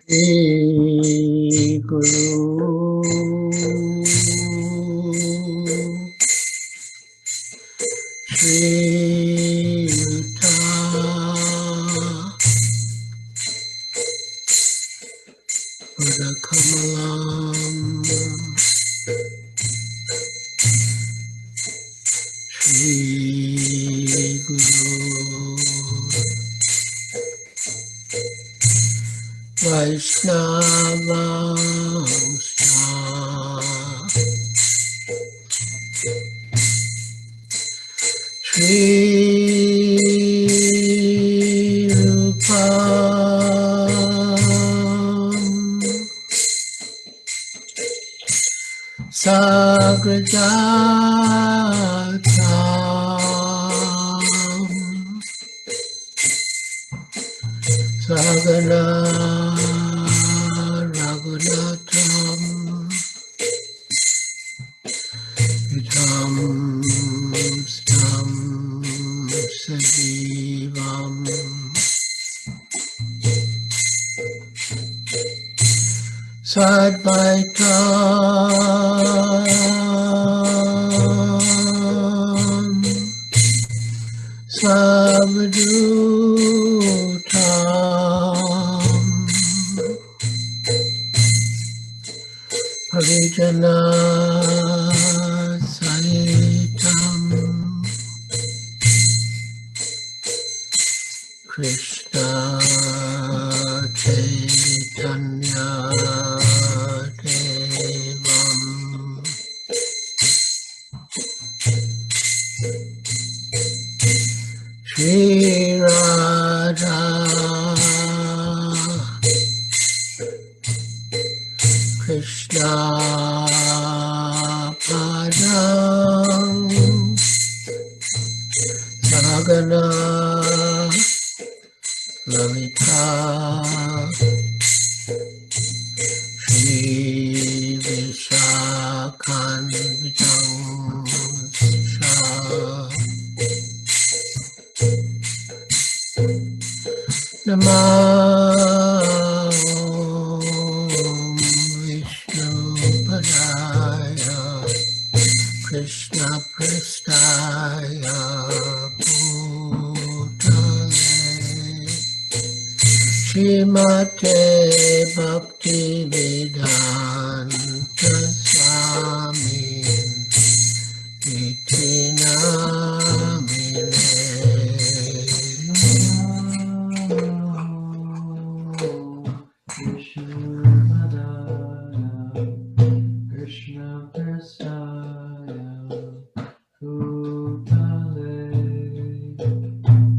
Shri Guru Shri Yuta Buddha Kamalam Shri Guru Vaishnava Shri Rupa Sagrajatam Sagana Raghunatam Vitam Stam Sajivam Sadvaitam Savadhutam Parijana Sahitam Krishna Caitanya Devam Shri Radha Krishna Padam Sagana Lalita Shri Vishakhan Vijangsha Namah Vishnupadaya Krishna Prestaya Bhutale Srimate Bhakti Vedanta Swami Iti Namine Krishna Prasaya Bhutale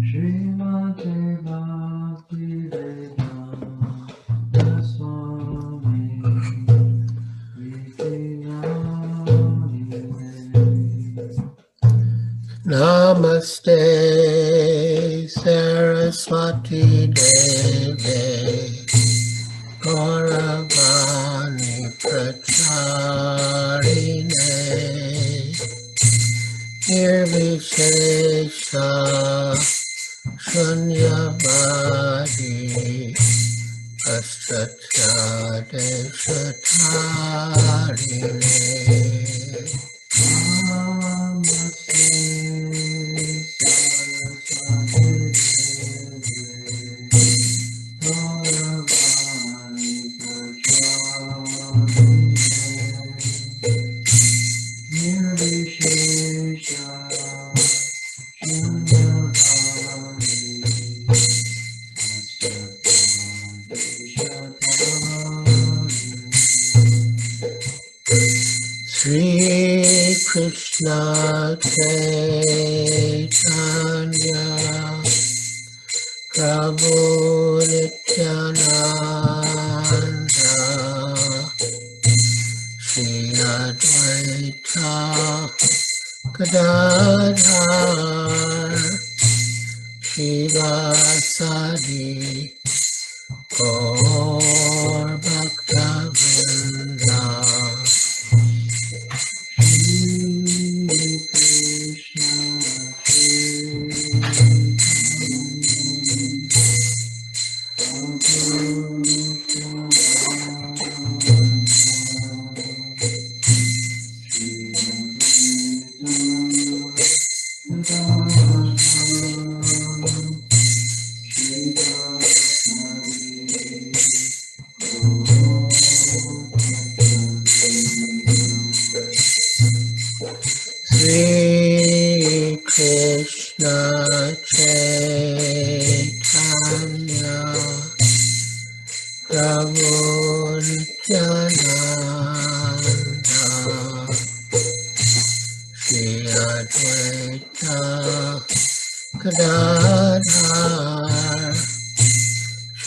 Srimate Bhakti Vedanta Swami Iti Namine Namaste Saraswati Deve Gauravani Pracharine Nirvishesha Shunyavadi Paschatya Deshatarine Namaste Sri Krishna Caitanya Prabhu Nityananda Shri Advaita Gadadhar Shivasadi Gaur Bhakta-vrinda Krishna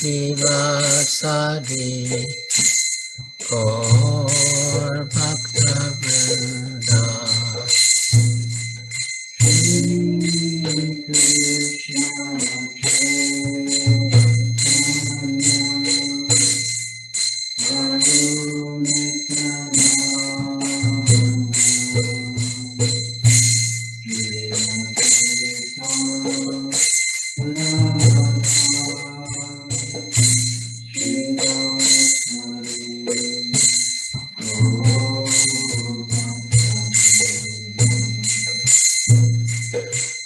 Shivasadi Gaur Bhakta Vrinda.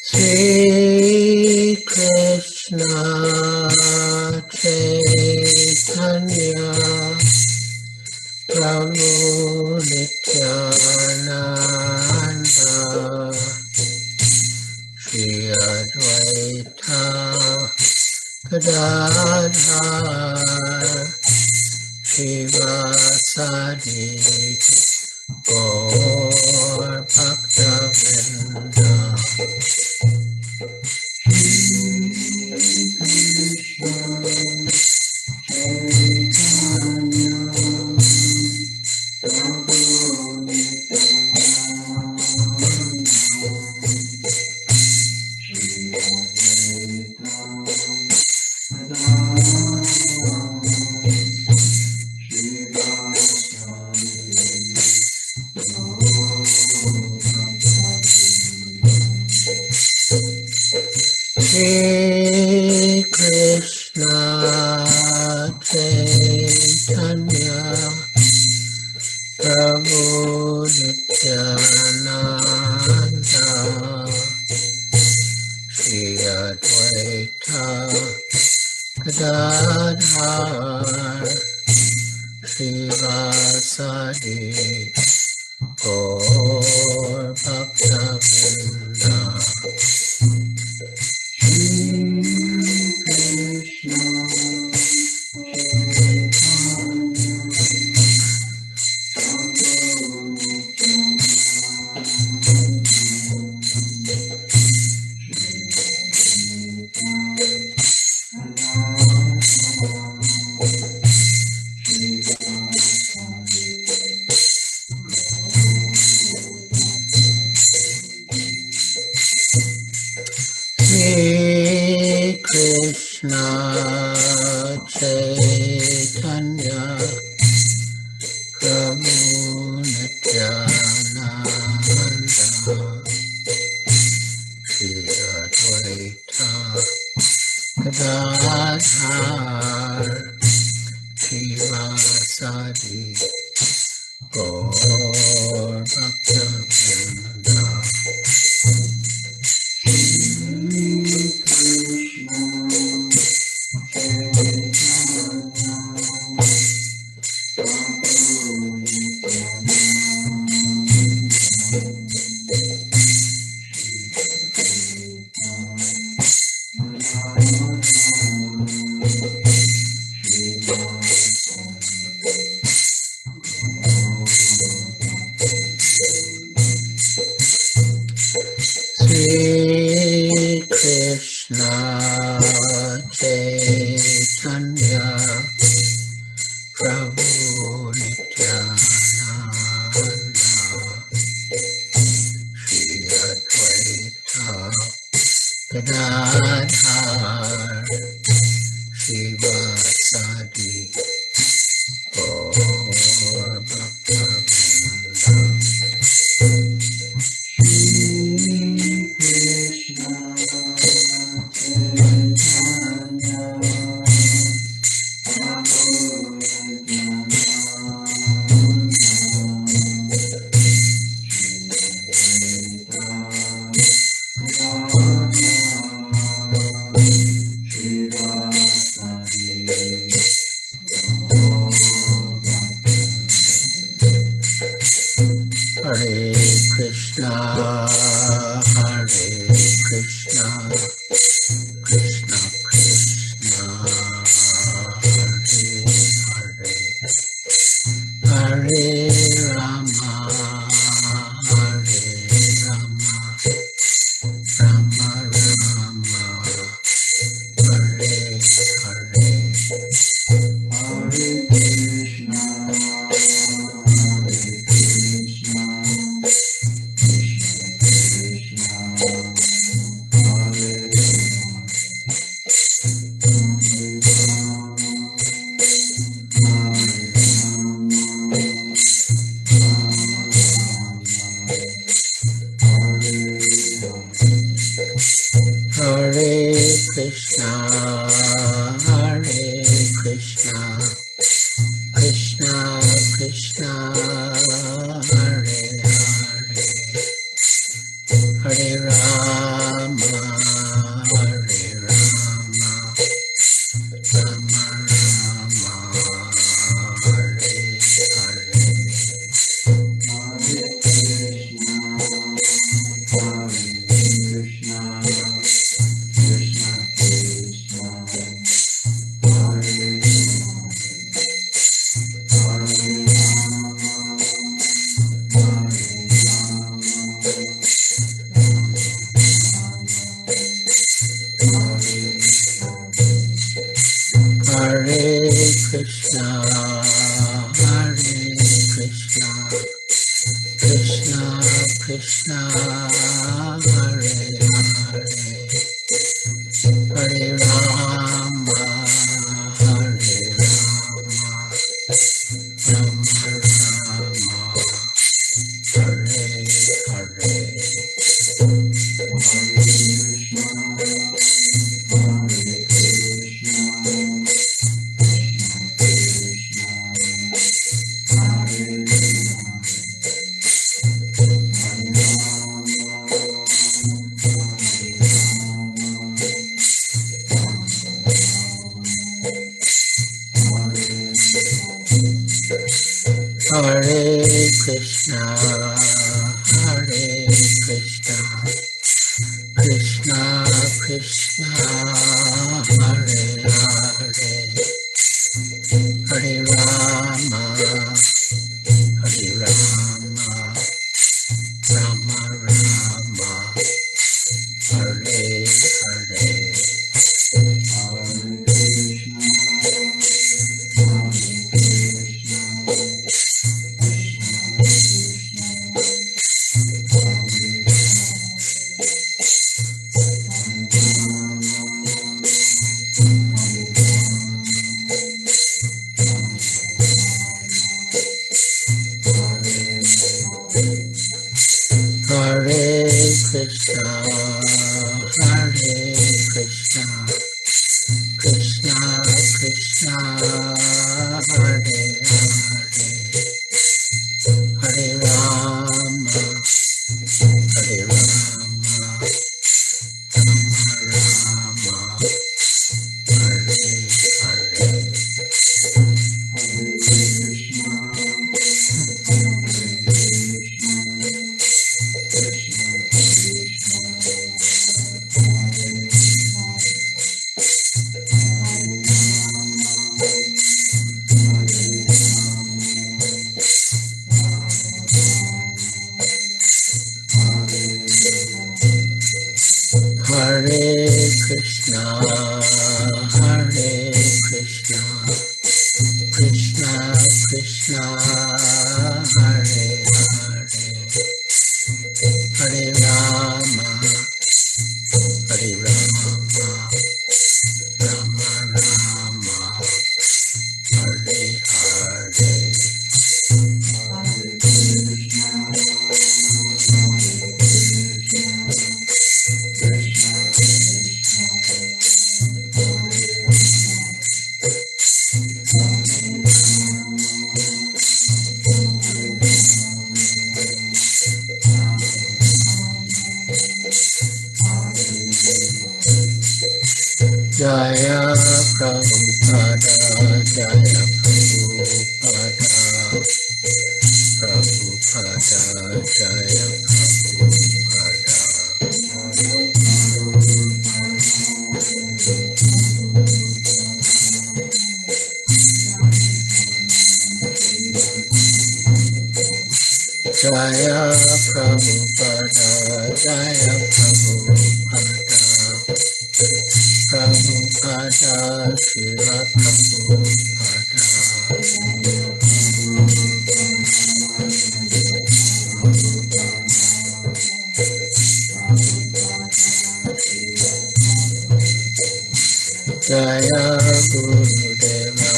Sri Krishna Caitanya Prabhu Nityananda Shri Advaita Gadadhar Shivasadi Gaur Bhakta Vrinda. Shri Krishna Caitanya Prabhu Nityananda Shri Advaita Gadadhar Shivasadi Gaur Bhakta Vrinda. Sri Krishna Caitanya Prabhu Nityananda Shri Advaita Gadadhar Shivasadi Gaur Bhakta Vrinda. Sri Krishna Caitanya Prabhu Nityananda Shri Advaita Gadadhar Shivasadi Gaur Bhakta Vrinda. Krishna Chaitanya Krishna, Hare Krishna, Krishna Krishna, Hare Hare, Hare Rama, Hare Rama, Rama Rama, Hare Hare. Hare Krishna, Hare Krishna, Krishna Krishna, Hare Hare, Hare Rama, Hare Rama, Rama Rama, Hare Hare. Hare Krishna, Hare Krishna, Krishna Krishna, Hare Hare, Hare Rama, Hare Rama, Rama Rama, Hare Hare. Hare Krishna, Hare Krishna, Krishna Krishna, Hare Hare, Hare Rama, Hare Rama, Rama Rama, Hare Hare. Hare Krishna, Hare Krishna, Krishna Krishna, Hare Hare, Hare Rama, Hare Rama, Rama Rama, Hare Hare. Jaya Prabhupada, Jaya Prabhupada, Prabhupada, Jaya Prabhupada. Jaya Prabhupada, Jaya Prabhupada, Prabhupada, Srila Prabhupada. Jaya Gurudeva,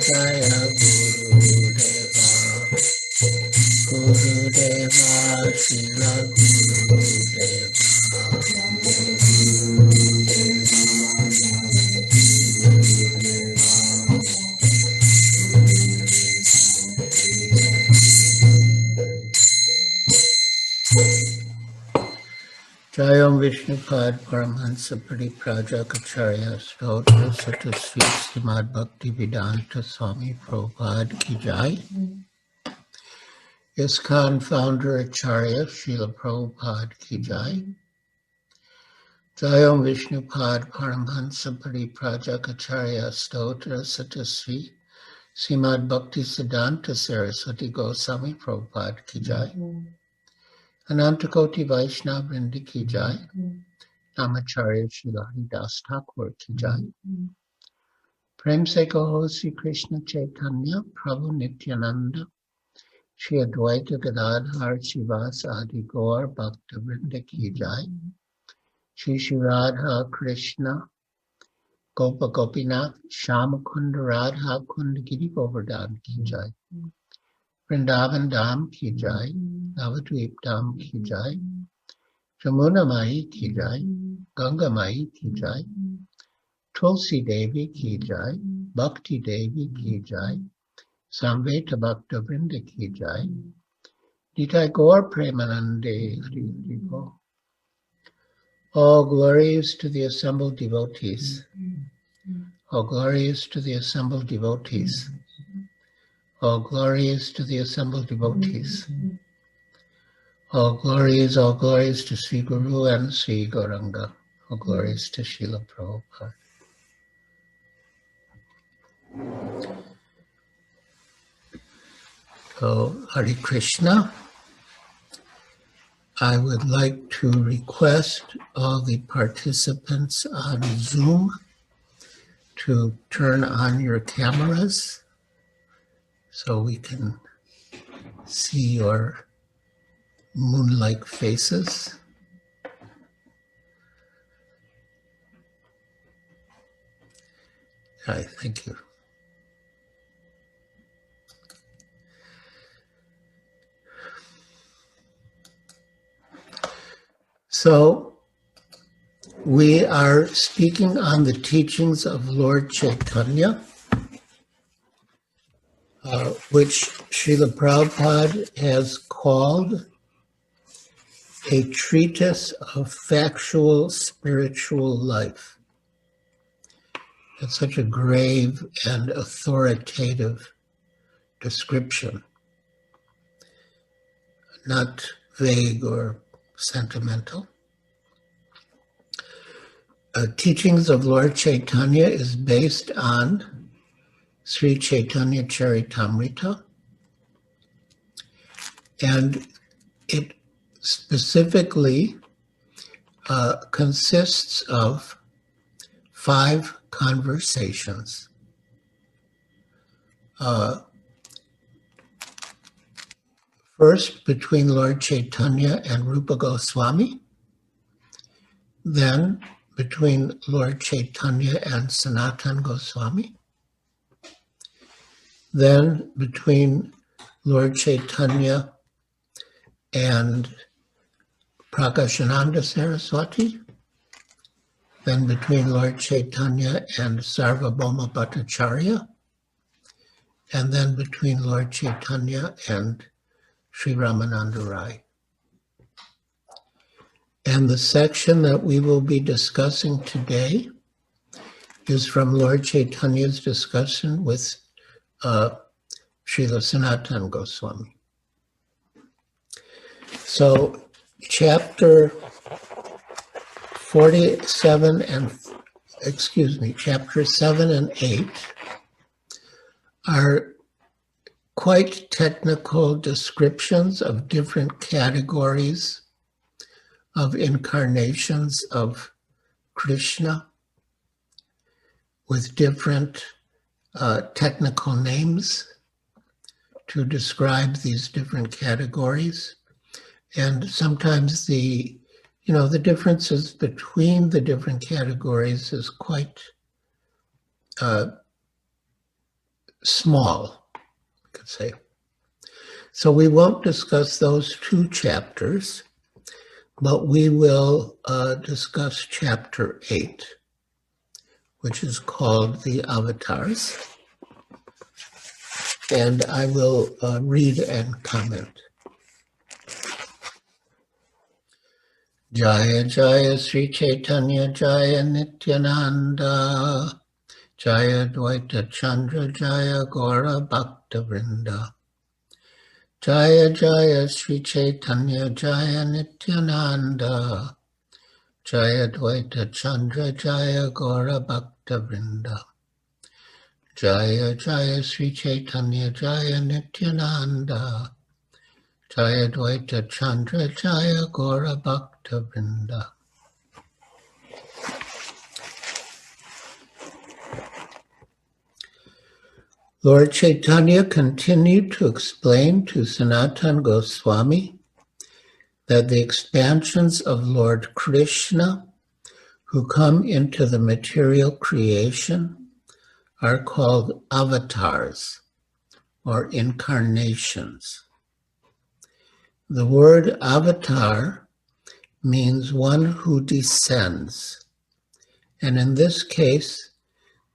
Jaya Gurudeva, Gurudeva, Srila Gurudeva. Jayam Vishnupad Paramahansa Pradiprakacharya Stotra Sutta Sri Srimad Bhakti Vedanta Swami Prabhupada Ki Jai. ISKCON founder Acharya Srila Prabhupada Ki Jai. Jayam Vishnupad Paramahansa Pradiprakacharya Stotra Sutta Sri Srimad Bhakti Siddhanta Saraswati Goswami Prabhupada Ki Jai. Anantakoti Vaishnava Vrinda Ki Jai. Namacharya Srila Haridas Thakur Ki Jai. Prem Se Kaho Sri Krishna Chaitanya Prabhu Nityananda Shri Advaita Gadadhar Shivas Adi Gaur Bhakta Vrinda Ki Jai. Shri Shri Radha Krishna Gopa Gopinath Shama Kunda Radha Kunda Giri Govardhan Ki Jai. Vrindavan Dham Ki Jai. Navadvip Dham Ki Jai. Jamuna Mai Ki Jai. Ganga Mai Ki Jai. Tulsi Devi Ki Jai. Bhakti Devi Ki Jai. Samveta Bhakta Vrinda Ki Jai. Nitai Gaur Premanande Hari Hari Bol. All glories to the assembled devotees. All glories to the assembled devotees. All glories to the assembled devotees. All glories to Sri Guru and Sri Gauranga. All glories to Srila Prabhupada. So, Hare Krishna. I would like to request all the participants on Zoom to turn on your cameras so we can see your moon-like faces. Hi, thank you. So, we are speaking on the teachings of Lord Caitanya, which Srila Prabhupada has called a treatise of factual spiritual life. It's such a grave and authoritative description, not vague or sentimental. Teachings of Lord Caitanya is based on Sri Chaitanya Charitamrita, and it specifically consists of 5 conversations. First, between Lord Chaitanya and Rupa Goswami, then between Lord Chaitanya and Sanatan Goswami, then between Lord Chaitanya and Prakashananda Saraswati, then between Lord Chaitanya and Sarvabhauma Bhattacharya, and then between Lord Chaitanya and Sri Ramananda Rai. And the section that we will be discussing today is from Lord Chaitanya's discussion with Srila Sanatan Goswami. So chapter 7 and 8 are quite technical descriptions of different categories of incarnations of Krishna with different technical names to describe these different categories. And sometimes the differences between the different categories is quite small, I could say. So we won't discuss those 2 chapters, but we will discuss chapter 8, which is called the Avatāras. And I will read and comment. Jaya Jaya Sri Caitanya Jaya Nityananda Jaya Dvaita Chandra Jaya Gaura Bhakta Vrinda Jaya Jaya Sri Caitanya Jaya Nityananda Jaya Dvaita Chandra Jaya Gaura Bhakta Vrinda Jaya Jaya Sri Caitanya Jaya Nityananda Jaya Dvaita Chandra Jaya Gaura Bhakta Vrinda. Lord Chaitanya continued to explain to Sanatan Goswami that the expansions of Lord Krishna who come into the material creation are called avatars or incarnations. The word avatar means one who descends, and in this case,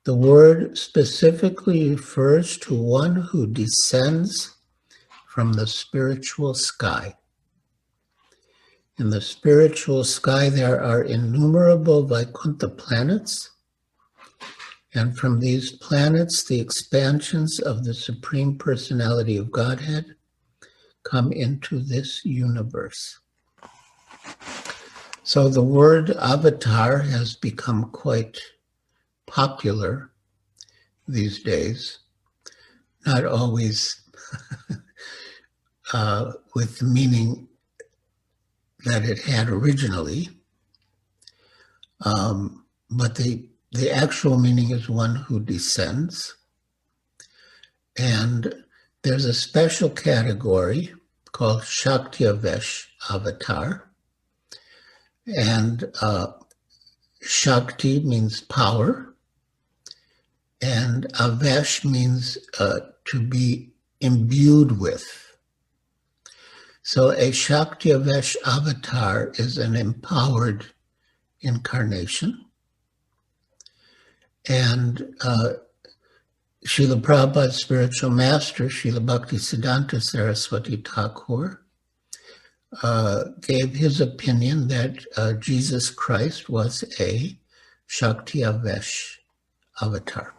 the word specifically refers to one who descends from the spiritual sky. In the spiritual sky, there are innumerable Vaikuntha planets, and from these planets, the expansions of the Supreme Personality of Godhead come into this universe. So the word avatar has become quite popular these days, not always with the meaning that it had originally, but the actual meaning is one who descends. And there's a special category called Shakti-Avesh avatar. And Shakti means power, and Avesh means to be imbued with. So a Shakti-Avesh avatar is an empowered incarnation. And Srila Prabhupada's spiritual master, Srila Bhaktisiddhanta Saraswati Thakur, gave his opinion that Jesus Christ was a Shakti-Avesh avatar.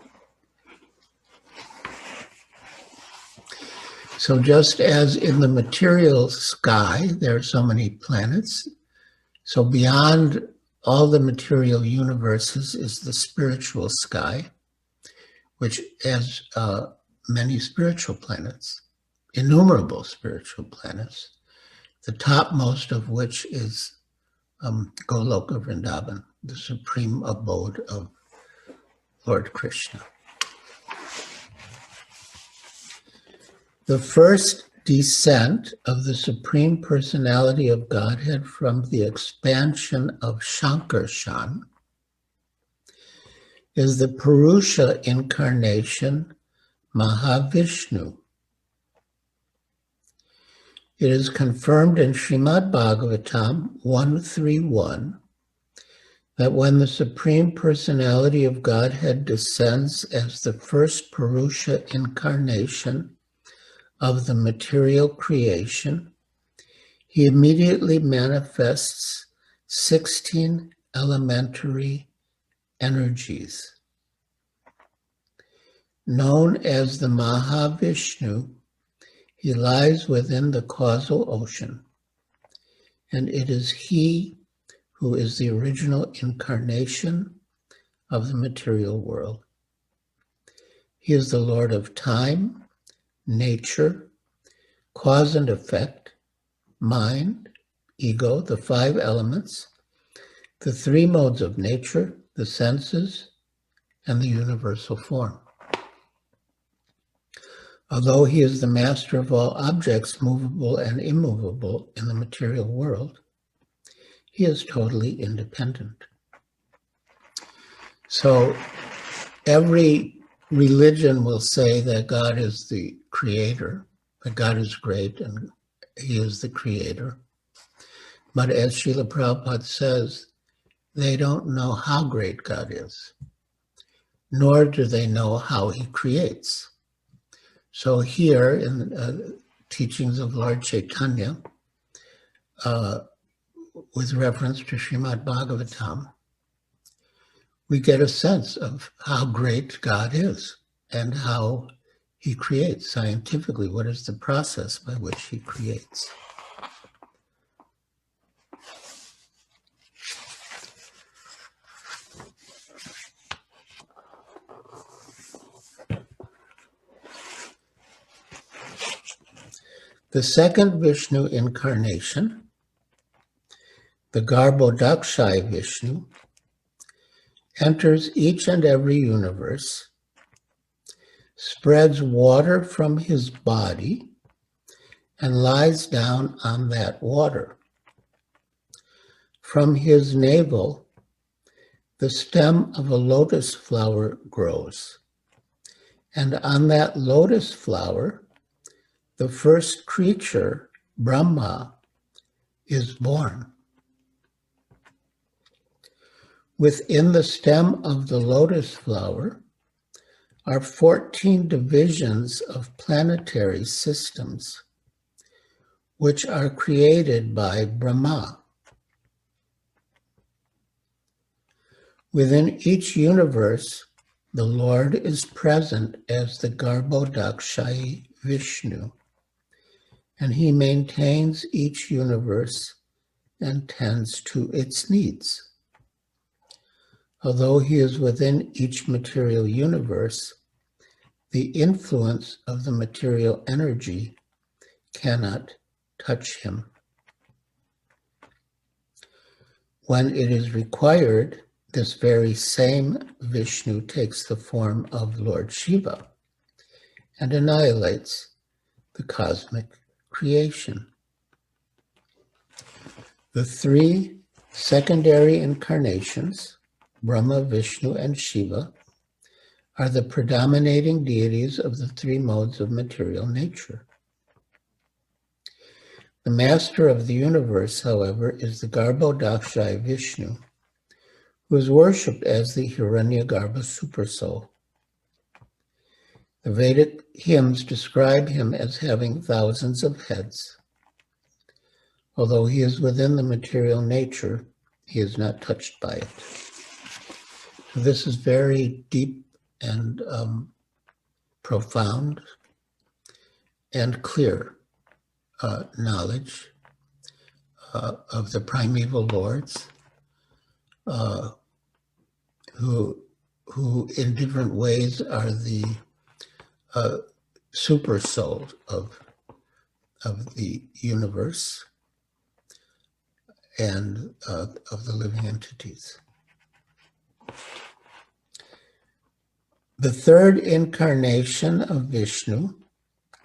So just as in the material sky, there are so many planets, so beyond all the material universes is the spiritual sky, which has many spiritual planets, innumerable spiritual planets, the topmost of which is Goloka Vrindavan, the supreme abode of Lord Krishna. The first descent of the Supreme Personality of Godhead from the expansion of Shankarshan is the Purusha incarnation Mahavishnu. It is confirmed in Srimad Bhagavatam 131 that when the Supreme Personality of Godhead descends as the first Purusha incarnation of the material creation, he immediately manifests 16 elementary energies. Known as the Mahavishnu, he lies within the causal ocean, and it is he who is the original incarnation of the material world. He is the Lord of time, nature, cause and effect, mind, ego, the 5 elements, the 3 modes of nature, the senses, and the universal form. Although he is the master of all objects, movable and immovable in the material world, he is totally independent. So every religion will say that God is the creator, that God is great and he is the creator. But as Srila Prabhupada says, they don't know how great God is, nor do they know how he creates. So here in the teachings of Lord Chaitanya, with reference to Srimad Bhagavatam, we get a sense of how great God is and how he creates scientifically. What is the process by which he creates? The second Vishnu incarnation, the Garbhodakshaya Vishnu, enters each and every universe, spreads water from his body, and lies down on that water. From his navel, the stem of a lotus flower grows, and on that lotus flower, the first creature, Brahma, is born. Within the stem of the lotus flower are 14 divisions of planetary systems, which are created by Brahma. Within each universe, the Lord is present as the Garbhodakshaya Vishnu, and he maintains each universe and tends to its needs. Although he is within each material universe, the influence of the material energy cannot touch him. When it is required, this very same Vishnu takes the form of Lord Shiva and annihilates the cosmic creation. The three secondary incarnations, Brahma, Vishnu, and Shiva, are the predominating deities of the three modes of material nature. The master of the universe, however, is the Garbhodakshaya Vishnu, who is worshipped as the Hiranyagarbha Supersoul. The Vedic hymns describe him as having thousands of heads. Although he is within the material nature, he is not touched by it. So this is very deep and profound and clear knowledge of the primeval lords, who in different ways are the super souls of the universe and of the living entities. The third incarnation of Vishnu,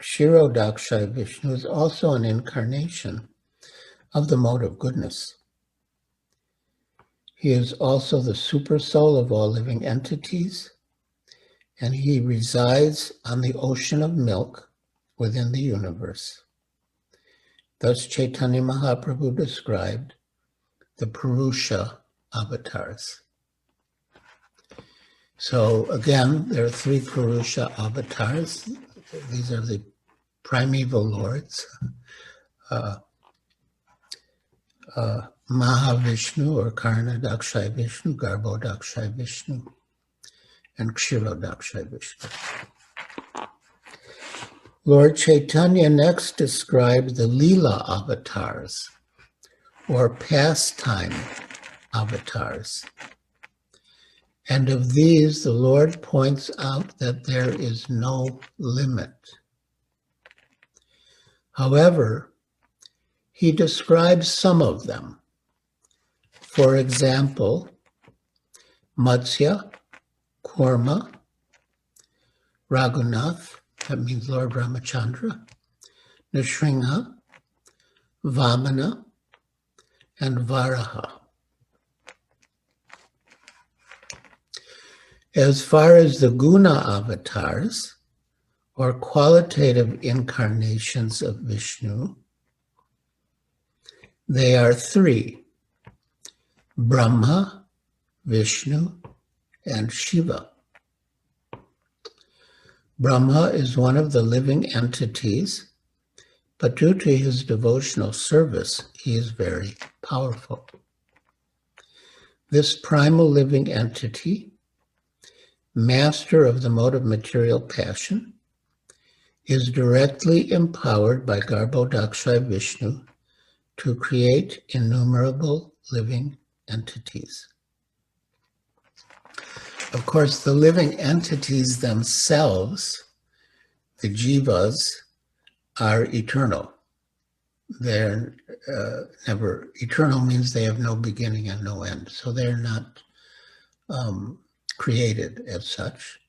Kshirodakshaya Vishnu, is also an incarnation of the mode of goodness. He is also the super soul of all living entities, and he resides on the ocean of milk within the universe. Thus Caitanya Mahaprabhu described the Purusha Avatāras. So again, there are three Purusha Avatāras. These are the primeval lords. Mahavishnu or Karnadakshaya Vishnu, Garbhodakshaya Vishnu, and Kshirodakshaya Vishnu. Lord Caitanya next describes the Leela Avatāras, or pastime avatars. And of these, the Lord points out that there is no limit. However, he describes some of them. For example, Matsya, Kurma, Raghunath, that means Lord Ramachandra, Nrsimha, Vamana, and Varaha. As far as the Guna avatars, or qualitative incarnations of Vishnu, they are three: Brahma, Vishnu, and Shiva. Brahma is one of the living entities but due to his devotional service, he is very powerful. This primal living entity, master of the mode of material passion, is directly empowered by Garbhodakshay Vishnu to create innumerable living entities. Of course, the living entities themselves, the jivas, are eternal. They're never, eternal means they have no beginning and no end. So they're not created as such.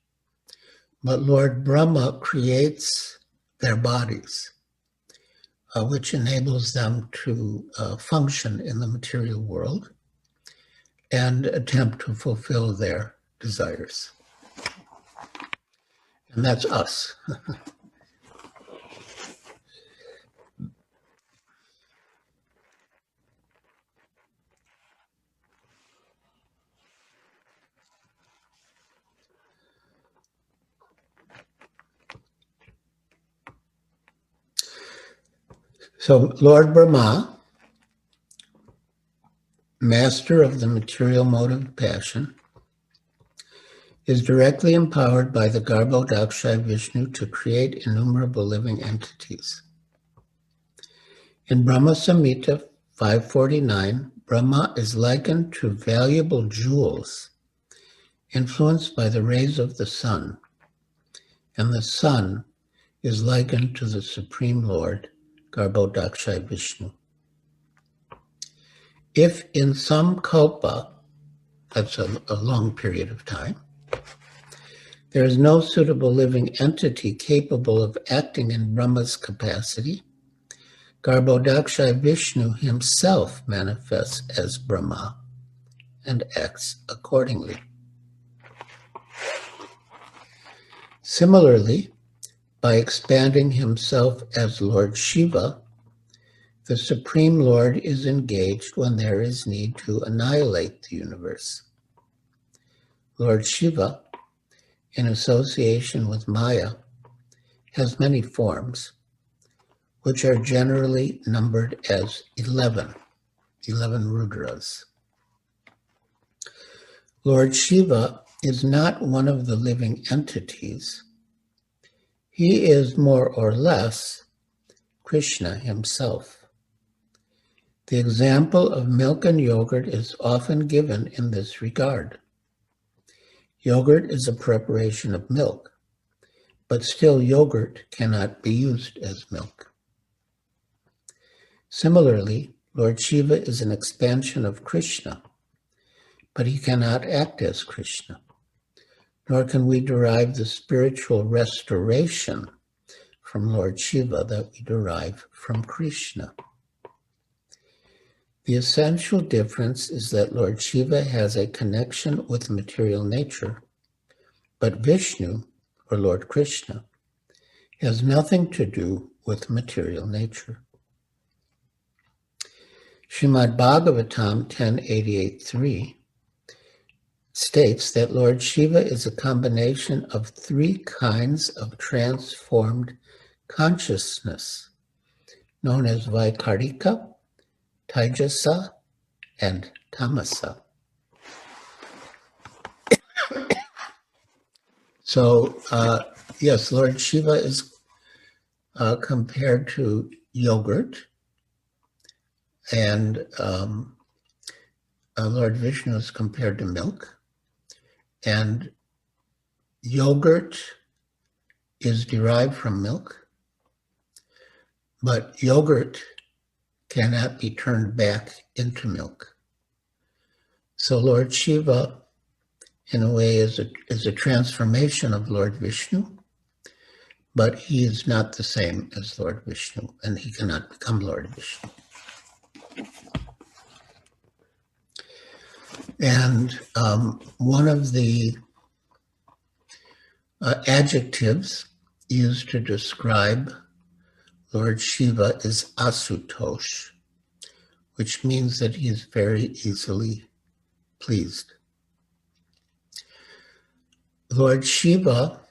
But Lord Brahma creates their bodies, which enables them to function in the material world and attempt to fulfill their desires. And that's us. So Lord Brahma, master of the material mode of passion, is directly empowered by the Garbhodakshay Vishnu to create innumerable living entities. In Brahma Samhita 549, Brahma is likened to valuable jewels influenced by the rays of the sun, and the sun is likened to the Supreme Lord, Garbhodakshay Vishnu. If in some kalpa, that's a long period of time, there is no suitable living entity capable of acting in Brahma's capacity, Garbhodakshay Vishnu himself manifests as Brahma and acts accordingly. Similarly, by expanding himself as Lord Shiva, the Supreme Lord is engaged when there is need to annihilate the universe. Lord Shiva, in association with Maya, has many forms, which are generally numbered as 11 Rudras. Lord Shiva is not one of the living entities. He is more or less Krishna himself. The example of milk and yogurt is often given in this regard. Yogurt is a preparation of milk, but still yogurt cannot be used as milk. Similarly, Lord Shiva is an expansion of Krishna, but he cannot act as Krishna, nor can we derive the spiritual restoration from Lord Shiva that we derive from Krishna. The essential difference is that Lord Shiva has a connection with material nature, but Vishnu, or Lord Krishna, has nothing to do with material nature. Srimad Bhagavatam 10.88.3 states that Lord Shiva is a combination of three kinds of transformed consciousness, known as Vaikarika, Taijasa, and Tamasa. So, yes, Lord Shiva is compared to yogurt, and Lord Vishnu is compared to milk. And yogurt is derived from milk, but yogurt cannot be turned back into milk. So Lord Shiva, in a way, is a transformation of Lord Vishnu, but he is not the same as Lord Vishnu, and he cannot become Lord Vishnu. And one of the adjectives used to describe Lord Shiva is Asutosh, which means that he is very easily pleased. Lord Shiva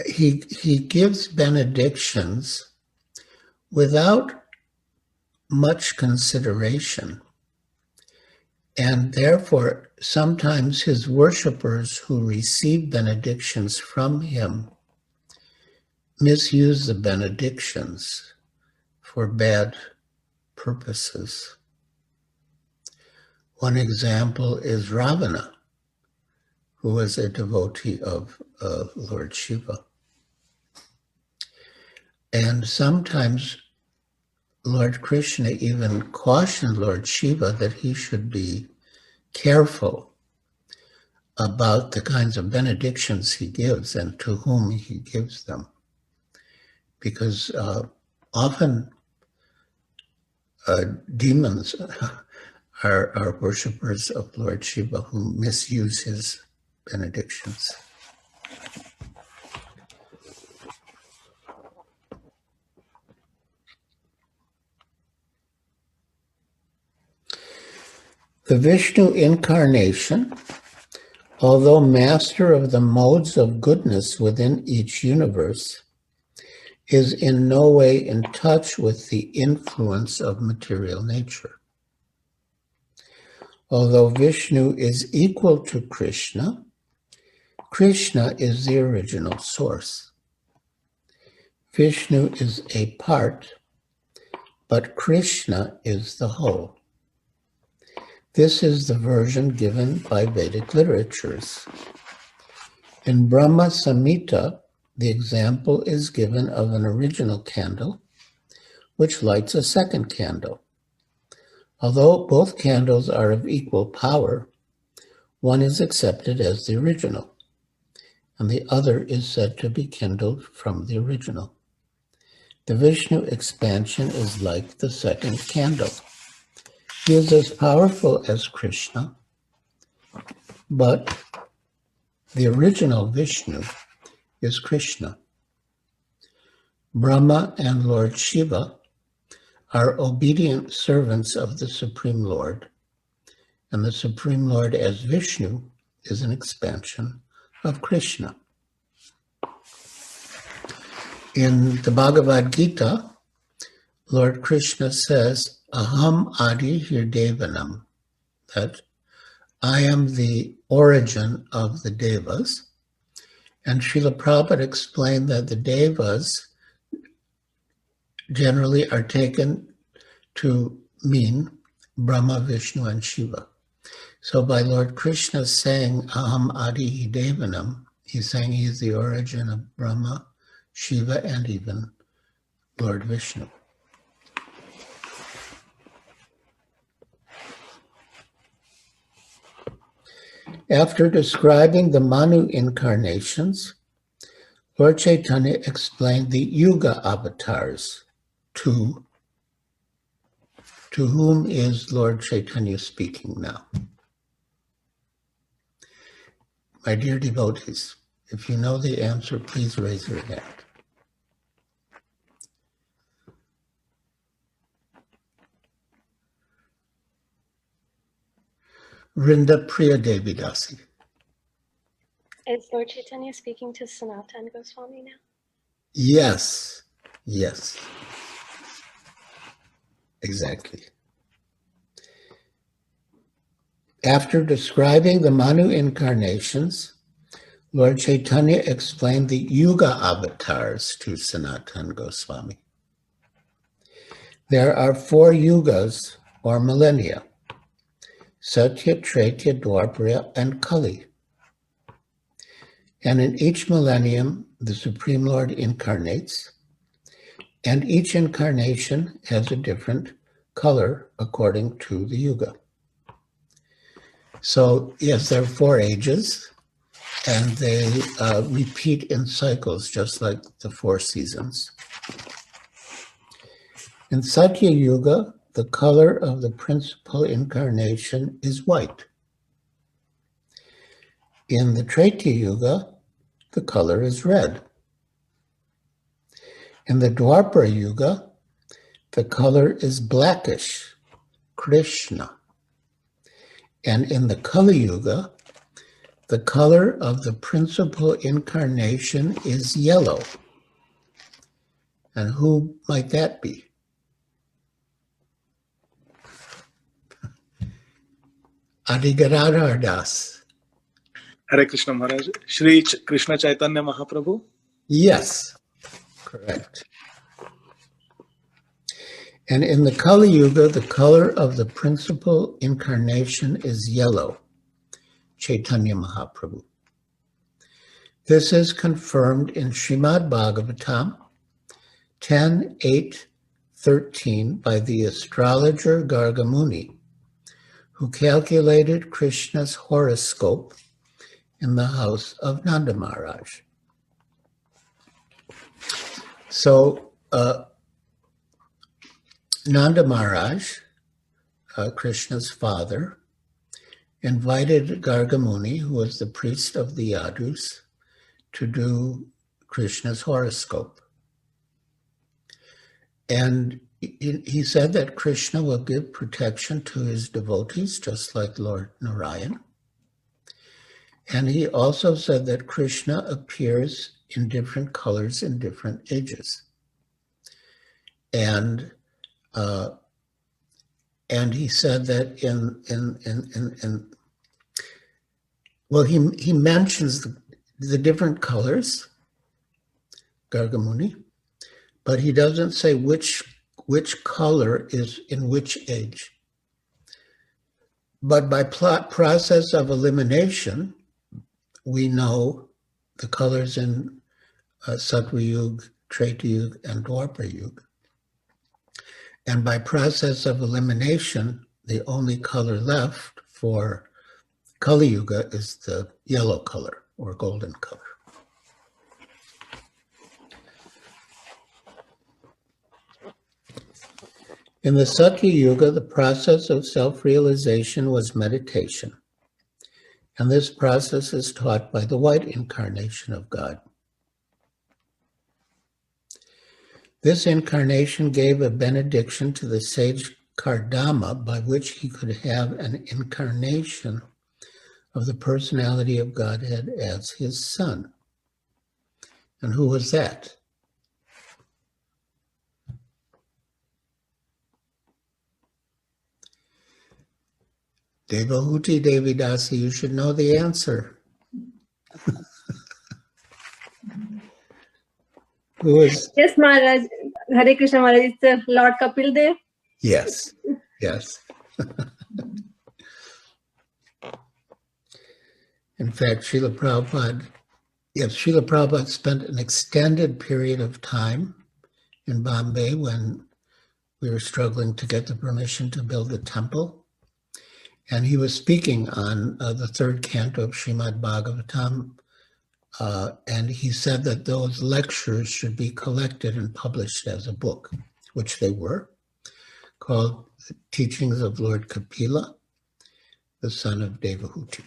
he gives benedictions without much consideration. And therefore, sometimes his worshippers who receive benedictions from him misuse the benedictions for bad purposes. One example is Ravana, who was a devotee of Lord Shiva. And sometimes Lord Krishna even cautioned Lord Shiva that he should be careful about the kinds of benedictions he gives and to whom he gives them. Because often demons are worshippers of Lord Shiva who misuse his benedictions. The Vishnu incarnation, although master of the modes of goodness within each universe, is in no way in touch with the influence of material nature. Although Vishnu is equal to Krishna, Krishna is the original source. Vishnu is a part, but Krishna is the whole. This is the version given by Vedic literatures. In Brahma Samhita, the example is given of an original candle, which lights a second candle. Although both candles are of equal power, one is accepted as the original, and the other is said to be kindled from the original. The Vishnu expansion is like the second candle. He is as powerful as Krishna, but the original Vishnu is Krishna. Brahma and Lord Shiva are obedient servants of the Supreme Lord, and the Supreme Lord as Vishnu is an expansion of Krishna. In the Bhagavad Gita, Lord Krishna says, Aham Adi Hirdevanam, that I am the origin of the Devas. And Srila Prabhupada explained that the Devas generally are taken to mean Brahma, Vishnu, and Shiva. So by Lord Krishna saying Aham Adi Devanam, he's saying he's the origin of Brahma, Shiva, and even Lord Vishnu. After describing the Manu incarnations, Lord Chaitanya explained the Yuga avatars. To whom is Lord Chaitanya speaking now? My dear devotees, if you know the answer, please raise your hand. Rinda Priya Devidasi. Is Lord Chaitanya speaking to Sanatan Goswami now? Yes, yes. Exactly. After describing the Manu incarnations, Lord Chaitanya explained the Yuga avatars to Sanatan Goswami. There are 4 yugas or millennia: Satya, Tretya, Dwapara, and Kali. And in each millennium, the Supreme Lord incarnates, and each incarnation has a different color according to the yuga. So, yes, there are 4 ages, and they repeat in cycles, just like the 4 seasons. In Satya Yuga, the color of the principal incarnation is white. In the Tretya Yuga, the color is red. In the Dwapara Yuga, the color is blackish, Krishna. And in the Kali Yuga, the color of the principal incarnation is yellow. And who might that be? Adi Giriraj Das. Hare Krishna Maharaj. Shri Krishna Chaitanya Mahaprabhu? Yes, correct. And in the Kali Yuga, the color of the principal incarnation is yellow, Caitanya Mahaprabhu. This is confirmed in Srimad Bhagavatam 10:8-13 by the astrologer Gargamuni, who calculated Krishna's horoscope in the house of Nanda Maharaj. So Nanda Maharaj, Krishna's father, invited Gargamuni, who was the priest of the Yadus, to do Krishna's horoscope. And he said that Krishna will give protection to his devotees, just like Lord Narayan. And he also said that Krishna appears in different colors in different ages. And he said that he mentions the different colors, Gargamuni, but he doesn't say which color is in which age. But by process of elimination, we know the colors in Sattva Yuga, Treta Yuga, and Dwapara Yuga. And by process of elimination, the only color left for Kali Yuga is the yellow color or golden color. In the Satya Yuga, the process of self-realization was meditation. And this process is taught by the white incarnation of God. This incarnation gave a benediction to the sage Kardama by which he could have an incarnation of the personality of Godhead as his son. And who was that? Devahuti Devidasi, you should know the answer. Who is? Yes, Maharaj. Hare Krishna Maharaj. It's Lord Kapil Dev. Yes, yes. In fact, Srila Prabhupada spent an extended period of time in Bombay when we were struggling to get the permission to build a temple. And he was speaking on the third canto of Srimad Bhagavatam. And he said that those lectures should be collected and published as a book, which they were, called The Teachings of Lord Kapila, the son of Devahuti.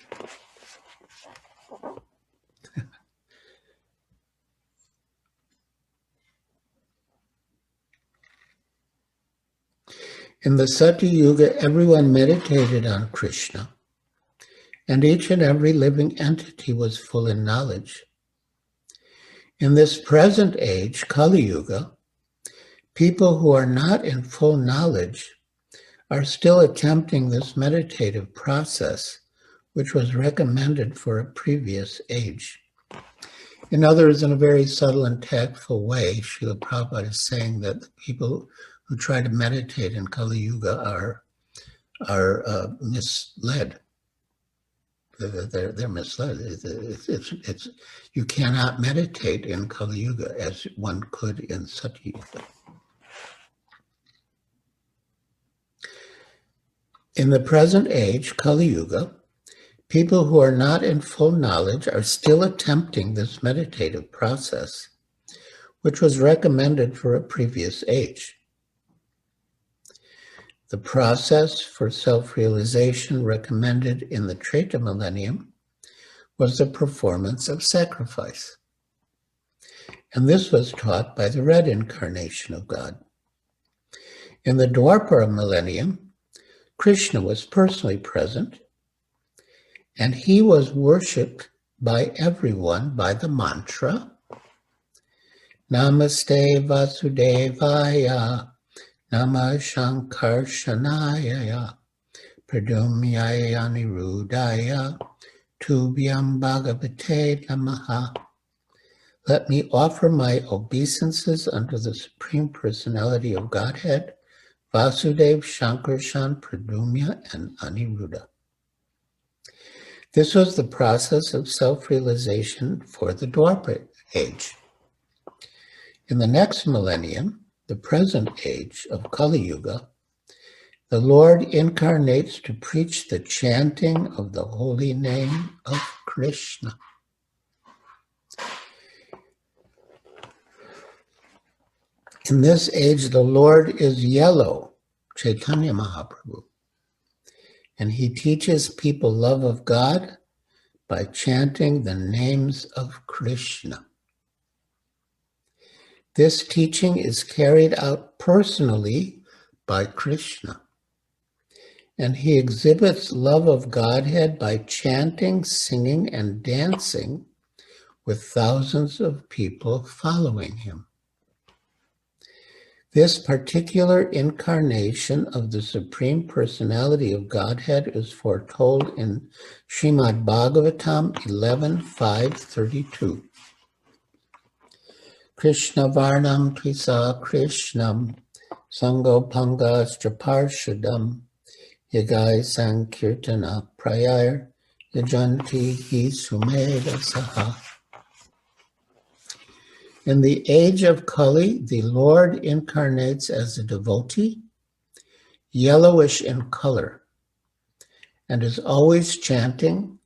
In the Satya Yuga, everyone meditated on Krishna, and each and every living entity was full in knowledge. In this present age, Kali Yuga, people who are not in full knowledge are still attempting this meditative process, which was recommended for a previous age. In other words, in a very subtle and tactful way, Srila Prabhupada is saying that the people who try to meditate in Kali Yuga are misled. They're misled. It's you cannot meditate in Kali Yuga as one could in Satya Yuga. In the present age, Kali Yuga, people who are not in full knowledge are still attempting this meditative process, which was recommended for a previous age. The process for self-realization recommended in the Treta millennium was the performance of sacrifice. And this was taught by the red incarnation of God. In the Dwapara millennium, Krishna was personally present, And he was worshipped by everyone by the mantra, Namaste Vasudevaya, Namah Shankarshanaya, Pradumyaya Anirudaya, Tubhyam Bhagavate Namaha. Let me offer my obeisances unto the Supreme Personality of Godhead, Vasudev, Shankarshan, Pradumya, and Aniruddha. This was the process of self-realization for the Dwapara age. In the next millennium, the present age of Kali Yuga, the Lord incarnates to preach the chanting of the holy name of Krishna. In this age, the Lord is yellow, Caitanya Mahaprabhu, and he teaches people love of God by chanting the names of Krishna. This teaching is carried out personally by Krishna, and he exhibits love of Godhead by chanting, singing, and dancing with thousands of people following him. This particular incarnation of the Supreme Personality of Godhead is foretold in Srimad Bhagavatam 11.5.32. Krishna Varnam Tvisa Krishnam Sango Pangastra Parshadam Yagai Sankirtana Prayar Yajanti Hi Sumeda Saha. In the age of Kali, the Lord incarnates as a devotee, yellowish in color, and is always chanting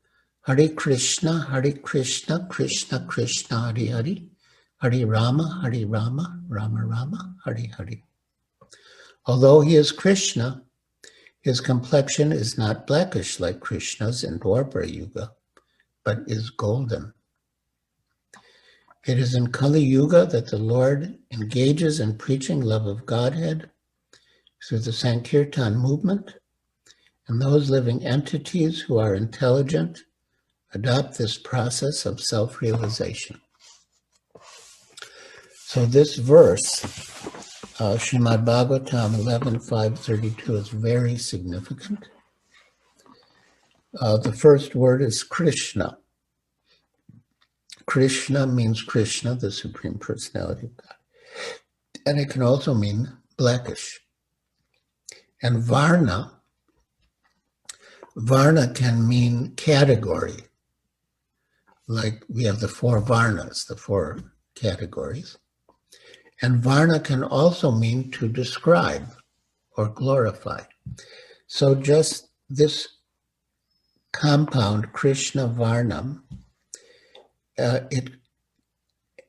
Hare Krishna, Krishna Krishna, Hare Hare, Hare Rama, Rama Rama, Hare Hare. Although he is Krishna, his complexion is not blackish like Krishna's in Dwapara Yuga, but is golden. It is in Kali Yuga that the Lord engages in preaching love of Godhead through the Sankirtan movement, and those living entities who are intelligent adopt this process of self-realization. So this verse, Srimad Bhagavatam 11.5.32, is very significant. The first word is Krishna. Krishna means Krishna, the Supreme Personality of God. And it can also mean blackish. And Varna can mean category. Like we have the four Varnas, the four categories. And Varna can also mean to describe or glorify. So just this compound, Krishna Varnam, it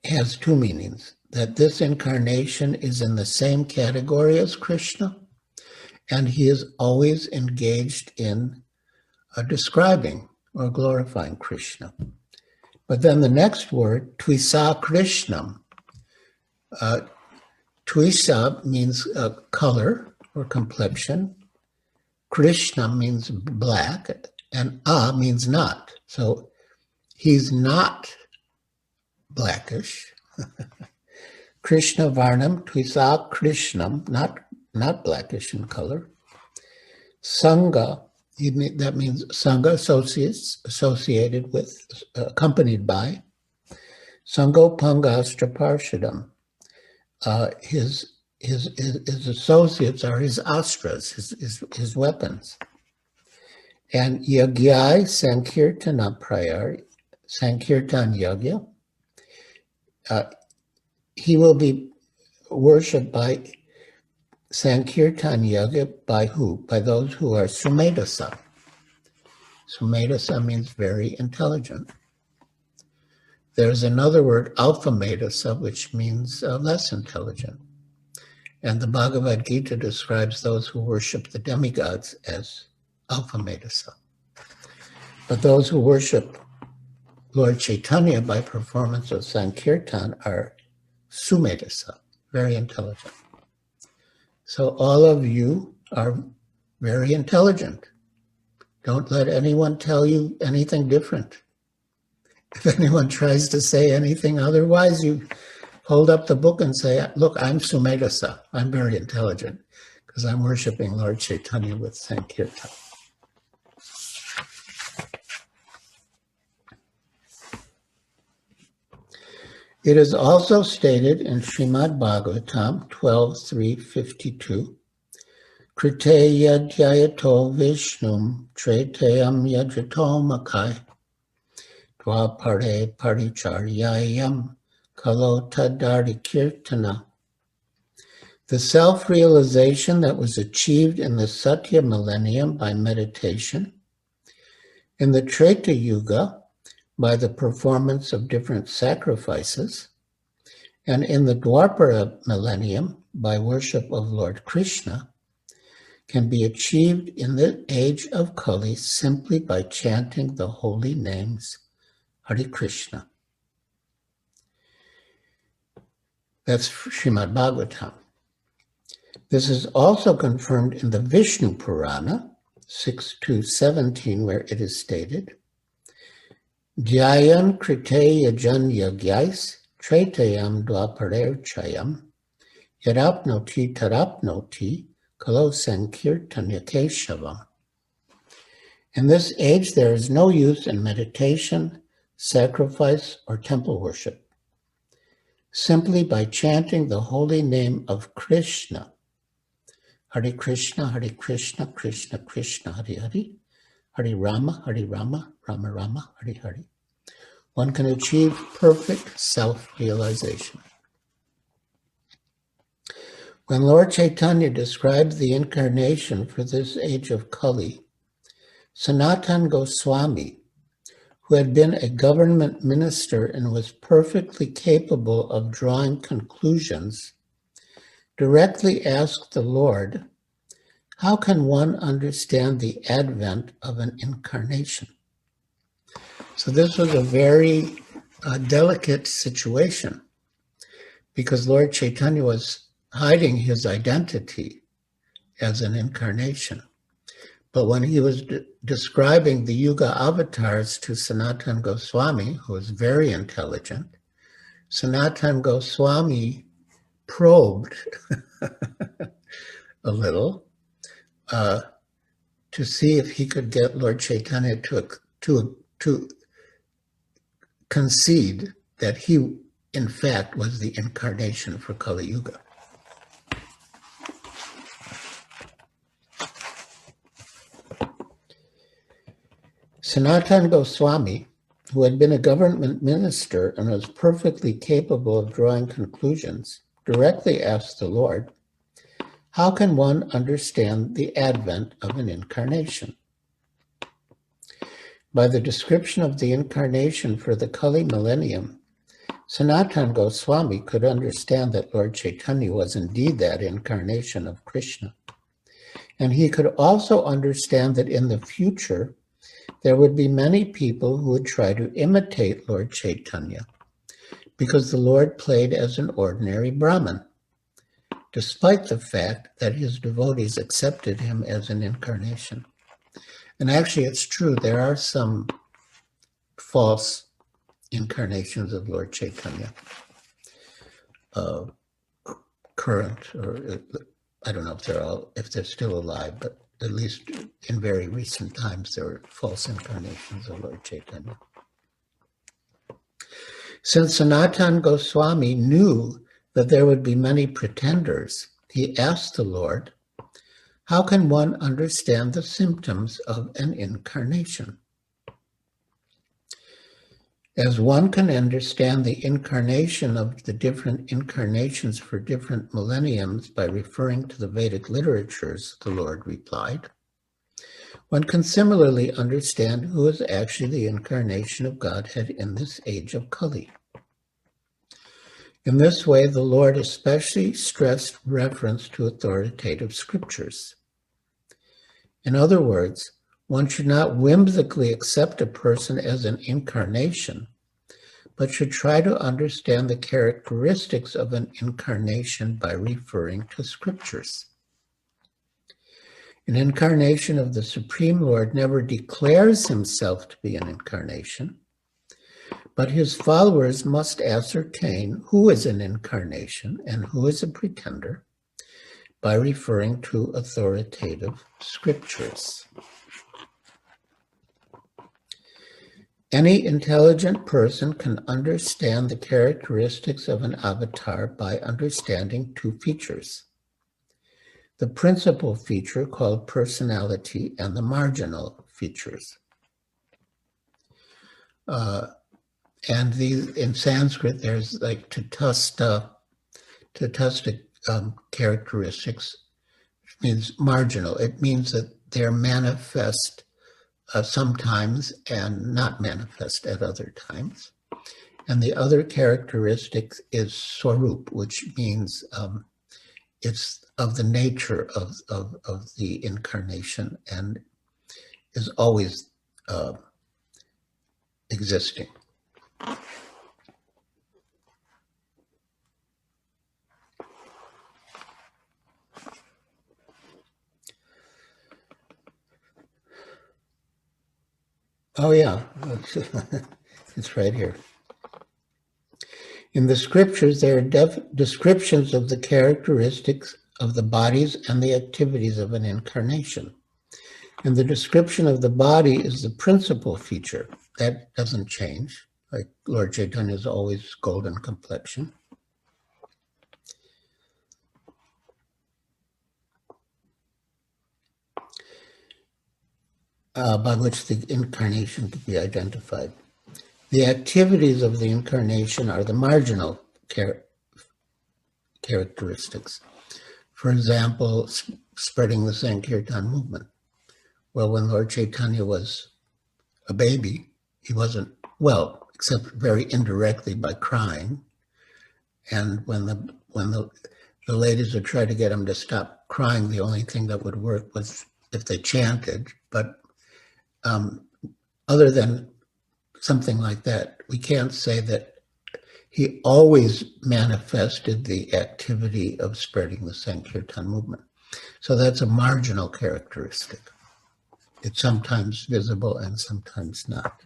has two meanings, that this incarnation is in the same category as Krishna, and he is always engaged in describing or glorifying Krishna. But then the next word, Tvisa Krishnam. Tvisa means color or complexion. Krishna means black, and means not. So he's not blackish. Krishna Varnam, Tvisa Krishnam, not blackish in color. Sangha, that means Sangha, associated with, accompanied by. Sango Pangastra Parshadam. His associates are his astras, his weapons. And Yagyai Sankirtana Prayar, Sankirtan Yagya, he will be worshipped by Sankirtan Yagya by who? By those who are Sumedasa. Sumedasa means very intelligent. There's another word, Alphamedasa, which means less intelligent. And the Bhagavad Gita describes those who worship the demigods as Alphamedasa. But those who worship Lord Chaitanya by performance of Sankirtan are Sumedasa, very intelligent. So all of you are very intelligent. Don't let anyone tell you anything different. If anyone tries to say anything otherwise, you hold up the book and say, look, I'm Sumedasa. I'm very intelligent because I'm worshiping Lord Chaitanya with Sankirtan. It is also stated in Srimad Bhagavatam 12.3.52, Kriteya Jayato Vishnum Tretayam Yajato Makai Dwapare Paricharyayam Kalota Dari Kirtana. The self-realization that was achieved in the Satya millennium by meditation, in the Treta Yuga by the performance of different sacrifices, and in the Dwapara millennium by worship of Lord Krishna, can be achieved in the age of Kali simply by chanting the holy names Hare Krishna. That's Srimad Bhagavatam. This is also confirmed in the Vishnu Purana, 6.2.17, where it is stated, Dhyayan krite yajan yagyais tretayam dwaparer chayam yarapnoti tarapnoti kalo sankirtanya keshavam. In this age, there is no use in meditation, sacrifice, or temple worship. Simply by chanting the holy name of Krishna, Hare Krishna, Krishna Krishna, Hare Hare, Hare Rama, Rama Rama, Hare Hare, one can achieve perfect self-realization. When Lord Chaitanya described the incarnation for this age of Kali, Sanatan Goswami, who had been a government minister and was perfectly capable of drawing conclusions, directly asked the Lord, how can one understand the advent of an incarnation? So this was a very delicate situation because Lord Chaitanya was hiding his identity as an incarnation. But when he was describing the Yuga Avatāras to Sanatan Goswami, who was very intelligent, Sanatan Goswami probed a little to see if he could get Lord Chaitanya to concede that he, in fact, was the incarnation for Kali Yuga. Sanatan Goswami, who had been a government minister and was perfectly capable of drawing conclusions, directly asked the Lord, how can one understand the advent of an incarnation? By the description of the incarnation for the Kali millennium, Sanatan Goswami could understand that Lord Chaitanya was indeed that incarnation of Krishna. And he could also understand that in the future, there would be many people who would try to imitate Lord Chaitanya because the Lord played as an ordinary Brahmin, despite the fact that his devotees accepted him as an incarnation. And actually, it's true, there are some false incarnations of Lord Chaitanya, current, or I don't know if they're still alive, but at least in very recent times, there were false incarnations of Lord Chaitanya. Since Sanatan Goswami knew that there would be many pretenders, he asked the Lord, how can one understand the symptoms of an incarnation? As one can understand the incarnation of the different incarnations for different millenniums by referring to the Vedic literatures, the Lord replied, one can similarly understand who is actually the incarnation of Godhead in this age of Kali. In this way, the Lord especially stressed reference to authoritative scriptures. In other words, one should not whimsically accept a person as an incarnation, but should try to understand the characteristics of an incarnation by referring to scriptures. An incarnation of the Supreme Lord never declares himself to be an incarnation, but his followers must ascertain who is an incarnation and who is a pretender by referring to authoritative scriptures. Any intelligent person can understand the characteristics of an avatar by understanding two features: the principal feature called personality and the marginal features. In Sanskrit, there's like tatasta characteristics, which means marginal. It means that they're manifest sometimes and not manifest at other times. And the other characteristic is swarup, which means it's of the nature of the incarnation and is always existing. Oh yeah, it's right here. In the scriptures, there are descriptions of the characteristics of the bodies and the activities of an incarnation. And the description of the body is the principal feature. That doesn't change. Like Lord Chaitanya is always golden complexion. By which the incarnation could be identified. The activities of the incarnation are the marginal characteristics. For example, spreading the Sankirtan movement. Well, when Lord Chaitanya was a baby, he wasn't, well, except very indirectly by crying. And when the ladies would try to get him to stop crying, the only thing that would work was if they chanted. But other than something like that, we can't say that he always manifested the activity of spreading the Sankirtan movement. So that's a marginal characteristic. It's sometimes visible and sometimes not.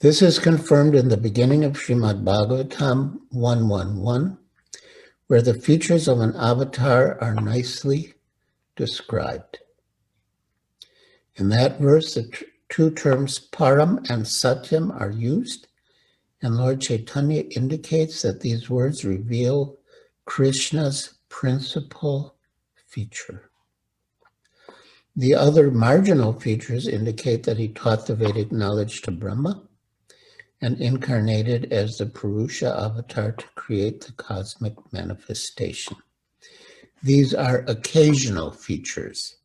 This is confirmed in the beginning of Srimad Bhagavatam 1.1.1, where the features of an avatar are nicely described. In that verse, the two terms param and satyam are used, and Lord Chaitanya indicates that these words reveal Krishna's principal feature. The other marginal features indicate that he taught the Vedic knowledge to Brahma and incarnated as the Purusha avatar to create the cosmic manifestation. These are occasional features,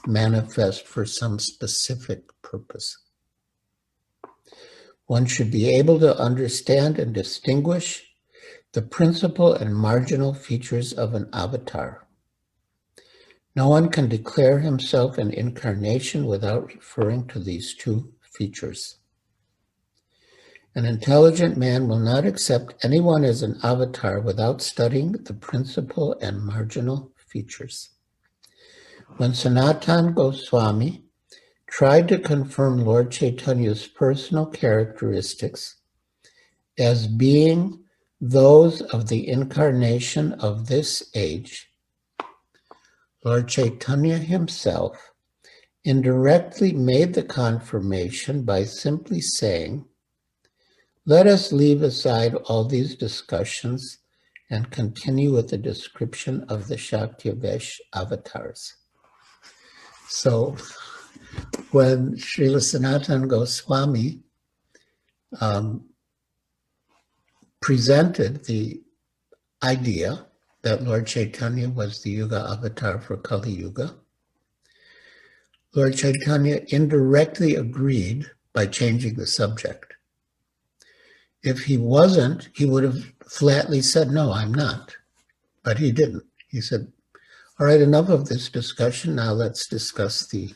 manifest for some specific purpose. One should be able to understand and distinguish the principal and marginal features of an avatar. No one can declare himself an incarnation without referring to these two features. An intelligent man will not accept anyone as an avatar without studying the principal and marginal features. When Sanatan Goswami tried to confirm Lord Chaitanya's personal characteristics as being those of the incarnation of this age, Lord Chaitanya himself indirectly made the confirmation by simply saying, "Let us leave aside all these discussions and continue with the description of the Shaktivesh avatars." So when Srila Sanatan Goswami presented the idea that Lord Chaitanya was the Yuga avatar for Kali Yuga, Lord Chaitanya indirectly agreed by changing the subject. If he wasn't, he would have flatly said, "No, I'm not." But he didn't. He said, "All right, enough of this discussion. Now let's discuss the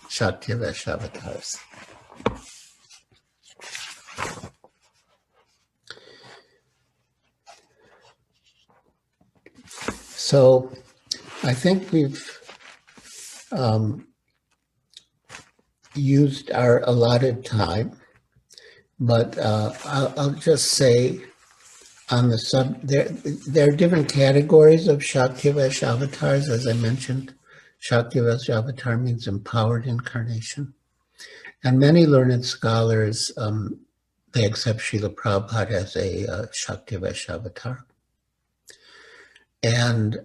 Shaktivesh avatars." So I think we've used our allotted time, but I'll just say on the there are different categories of Shaktivesh avatars. As I mentioned, Shaktivesh avatar means empowered incarnation. And many learned scholars, they accept Srila Prabhupada as a Shaktivesh avatar. And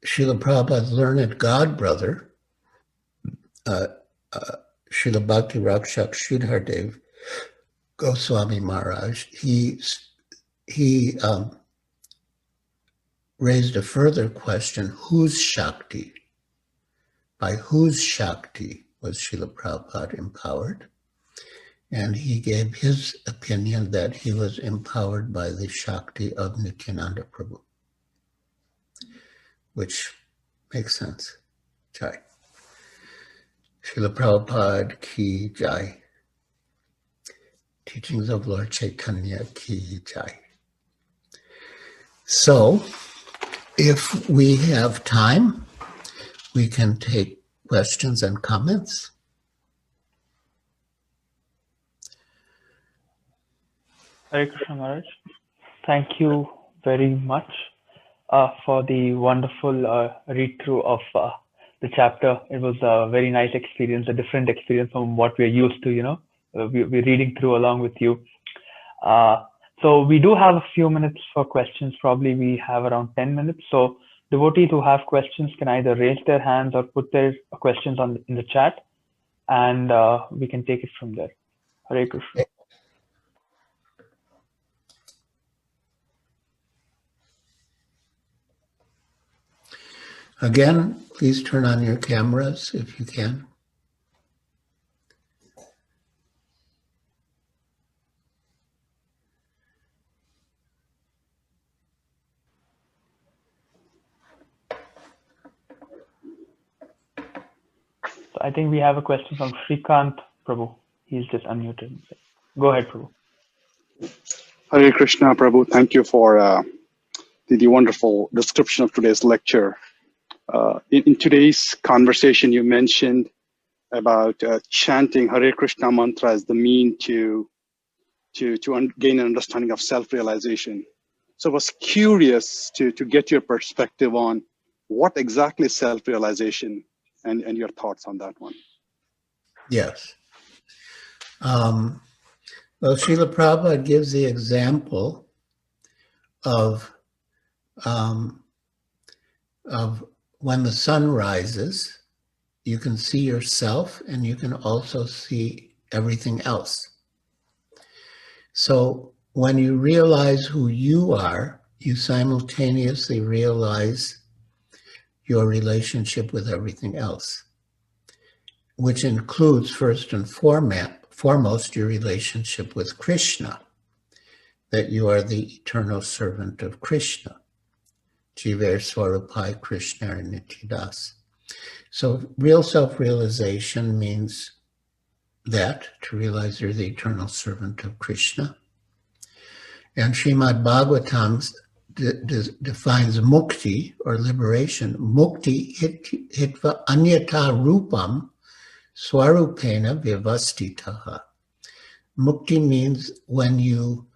Srila Prabhupada's learned godbrother, Srila Bhakti Rakshak Sridhardev Goswami Maharaj, he raised a further question: whose Shakti? By whose Shakti was Srila Prabhupada empowered? And he gave his opinion that he was empowered by the Shakti of Nityananda Prabhu, which makes sense. Jai. Srila Prabhupada ki jai. Teachings of Lord Chaitanya ki jai. So, if we have time, we can take questions and comments. Hare Krishna Maharaj. Thank you very much for the wonderful read-through of the chapter. It was a very nice experience, a different experience from what we're used to, we're reading through along with you. So we do have a few minutes for questions. Probably we have around 10 minutes. So devotees who have questions can either raise their hands or put their questions in the chat, and we can take it from there. Hare Krishna. Again, please turn on your cameras if you can. So I think we have a question from Shrikant Prabhu. He's just unmuted. Go ahead, Prabhu. Hare Krishna, Prabhu. Thank you for the wonderful description of today's lecture. In today's conversation, you mentioned about chanting Hare Krishna mantra as the mean to gain an understanding of self-realization. So I was curious to get your perspective on what exactly is self-realization and your thoughts on that one. Yes. Well, Srila Prabhupada gives the example of when the sun rises, you can see yourself and you can also see everything else. So when you realize who you are, you simultaneously realize your relationship with everything else, which includes first and foremost your relationship with Krishna, that you are the eternal servant of Krishna. Jiver Swarupai Krishna Nityadas. So real self-realization means that, to realize you're the eternal servant of Krishna. And Srimad Bhagavatam defines mukti, or liberation. Mukti hitva anyata rupam swarupena vivastitaha. Mukti means when you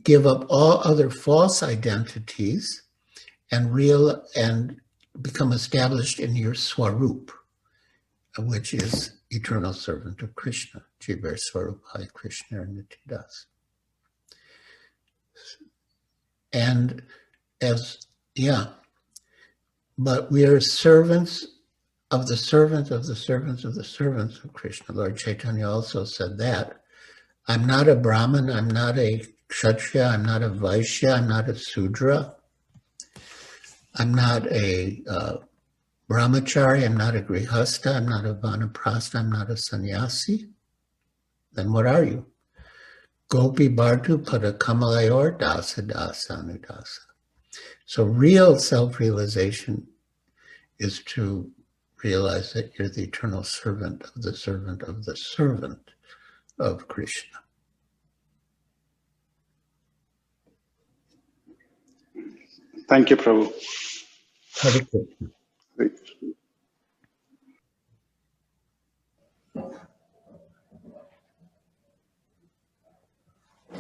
give up all other false identities and become established in your swarup, which is eternal servant of Krishna. Jiver Swarupai Krishna Nityadas. And but we are servants of the servants of the servants of the servants of Krishna. Lord Chaitanya also said that. I'm not a Brahmin, I'm not a Kshatriya, I'm not a Vaishya, I'm not a Sudra, I'm not a Brahmachari, I'm not a Grihastha, I'm not a Vanaprastha, I'm not a sannyasi. Then what are you? Gopi Bhartu Pada Kamalayor Dasa Dasa Anudasa. So real self-realization is to realize that you're the eternal servant of the servant of the servant of Krishna. Thank you, Prabhu. Hare Krishna. Great. I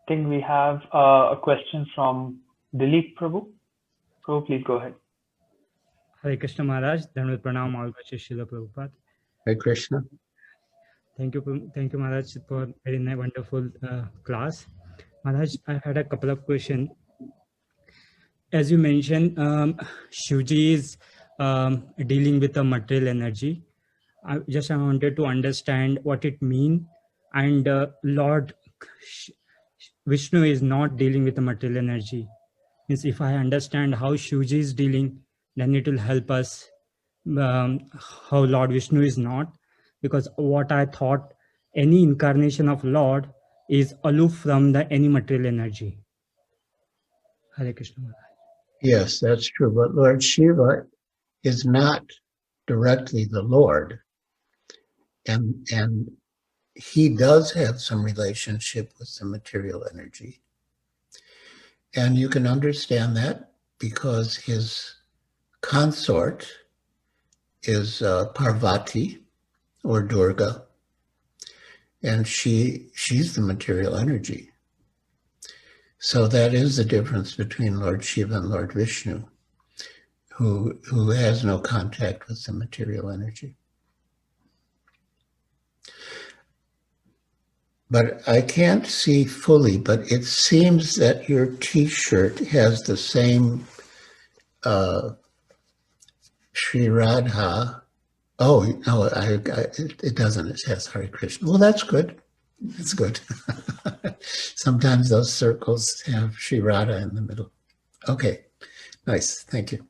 think we have a question from Dilip Prabhu. Prabhu, please go ahead. Hare Krishna Maharaj, Dhanavad Pranam, all Srila Prabhupada. Hare Krishna. Thank you Maharaj for very wonderful class. Maharaj, I had a couple of questions. As you mentioned, Shivji is dealing with the material energy. I wanted to understand what it means. And Lord Vishnu is not dealing with the material energy. Means if I understand how Shivji is dealing, then it will help us how Lord Vishnu is not. Because what I thought, any incarnation of Lord is aloof from any material energy. Hare Krishna Maharaj. Yes, that's true. But Lord Shiva is not directly the Lord. And he does have some relationship with the material energy. And you can understand that because his consort is Parvati or Durga, and she's the material energy. So that is the difference between Lord Shiva and Lord Vishnu, who has no contact with the material energy. But I can't see fully, but it seems that your T-shirt has the same Sri Radha. Oh, no, it doesn't. It says Hare Krishna. Well, that's good. That's good. Sometimes those circles have Sri Radha in the middle. Okay, nice. Thank you.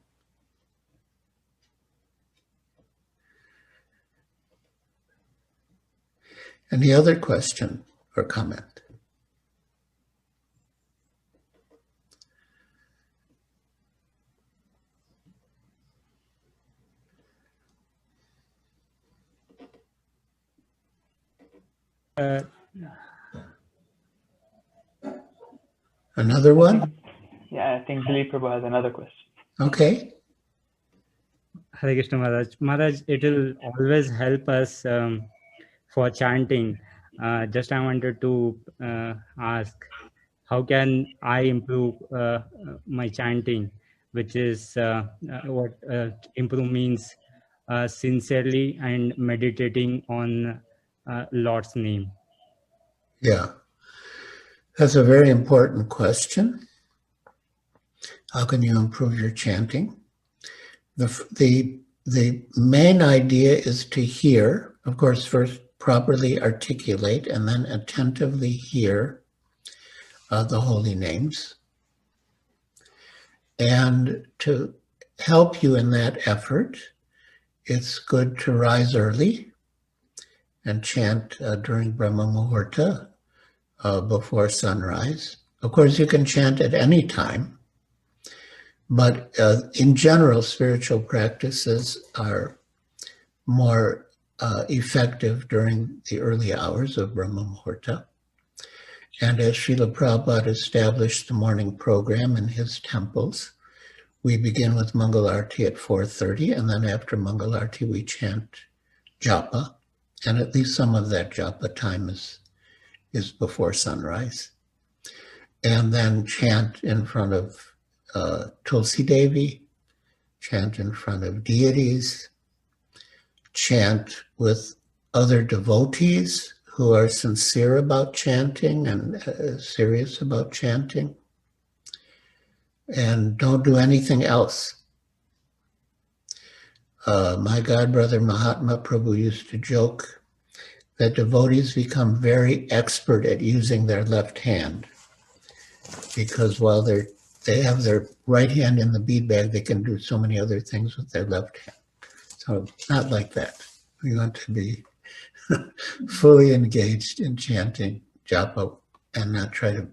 Any other question or comment? Another one? Yeah, I think Dilip Prabhu has another question. Okay. Hare Krishna Maharaj. Maharaj, it will always help us for chanting. Just I wanted to ask, how can I improve my chanting, which is what improve means sincerely and meditating on Lord's name. Yeah. That's a very important question. How can you improve your chanting? The main idea is to hear, of course, first properly articulate and then attentively hear the holy names. And to help you in that effort, it's good to rise early and chant during Brahma Muhurta before sunrise. Of course, you can chant at any time, but in general, spiritual practices are more effective during the early hours of Brahma Muhurta. And as Srila Prabhupada established the morning program in his temples, we begin with Mangal Arati at 4:30, and then after Mangal Arati we chant japa, and at least some of that japa time is before sunrise. And then chant in front of Tulsi Devi, chant in front of deities, chant with other devotees who are sincere about chanting and serious about chanting. And don't do anything else. My godbrother Mahatma Prabhu used to joke that devotees become very expert at using their left hand, because while they have their right hand in the bead bag, they can do so many other things with their left hand. So not like that. We want to be fully engaged in chanting japa and not try to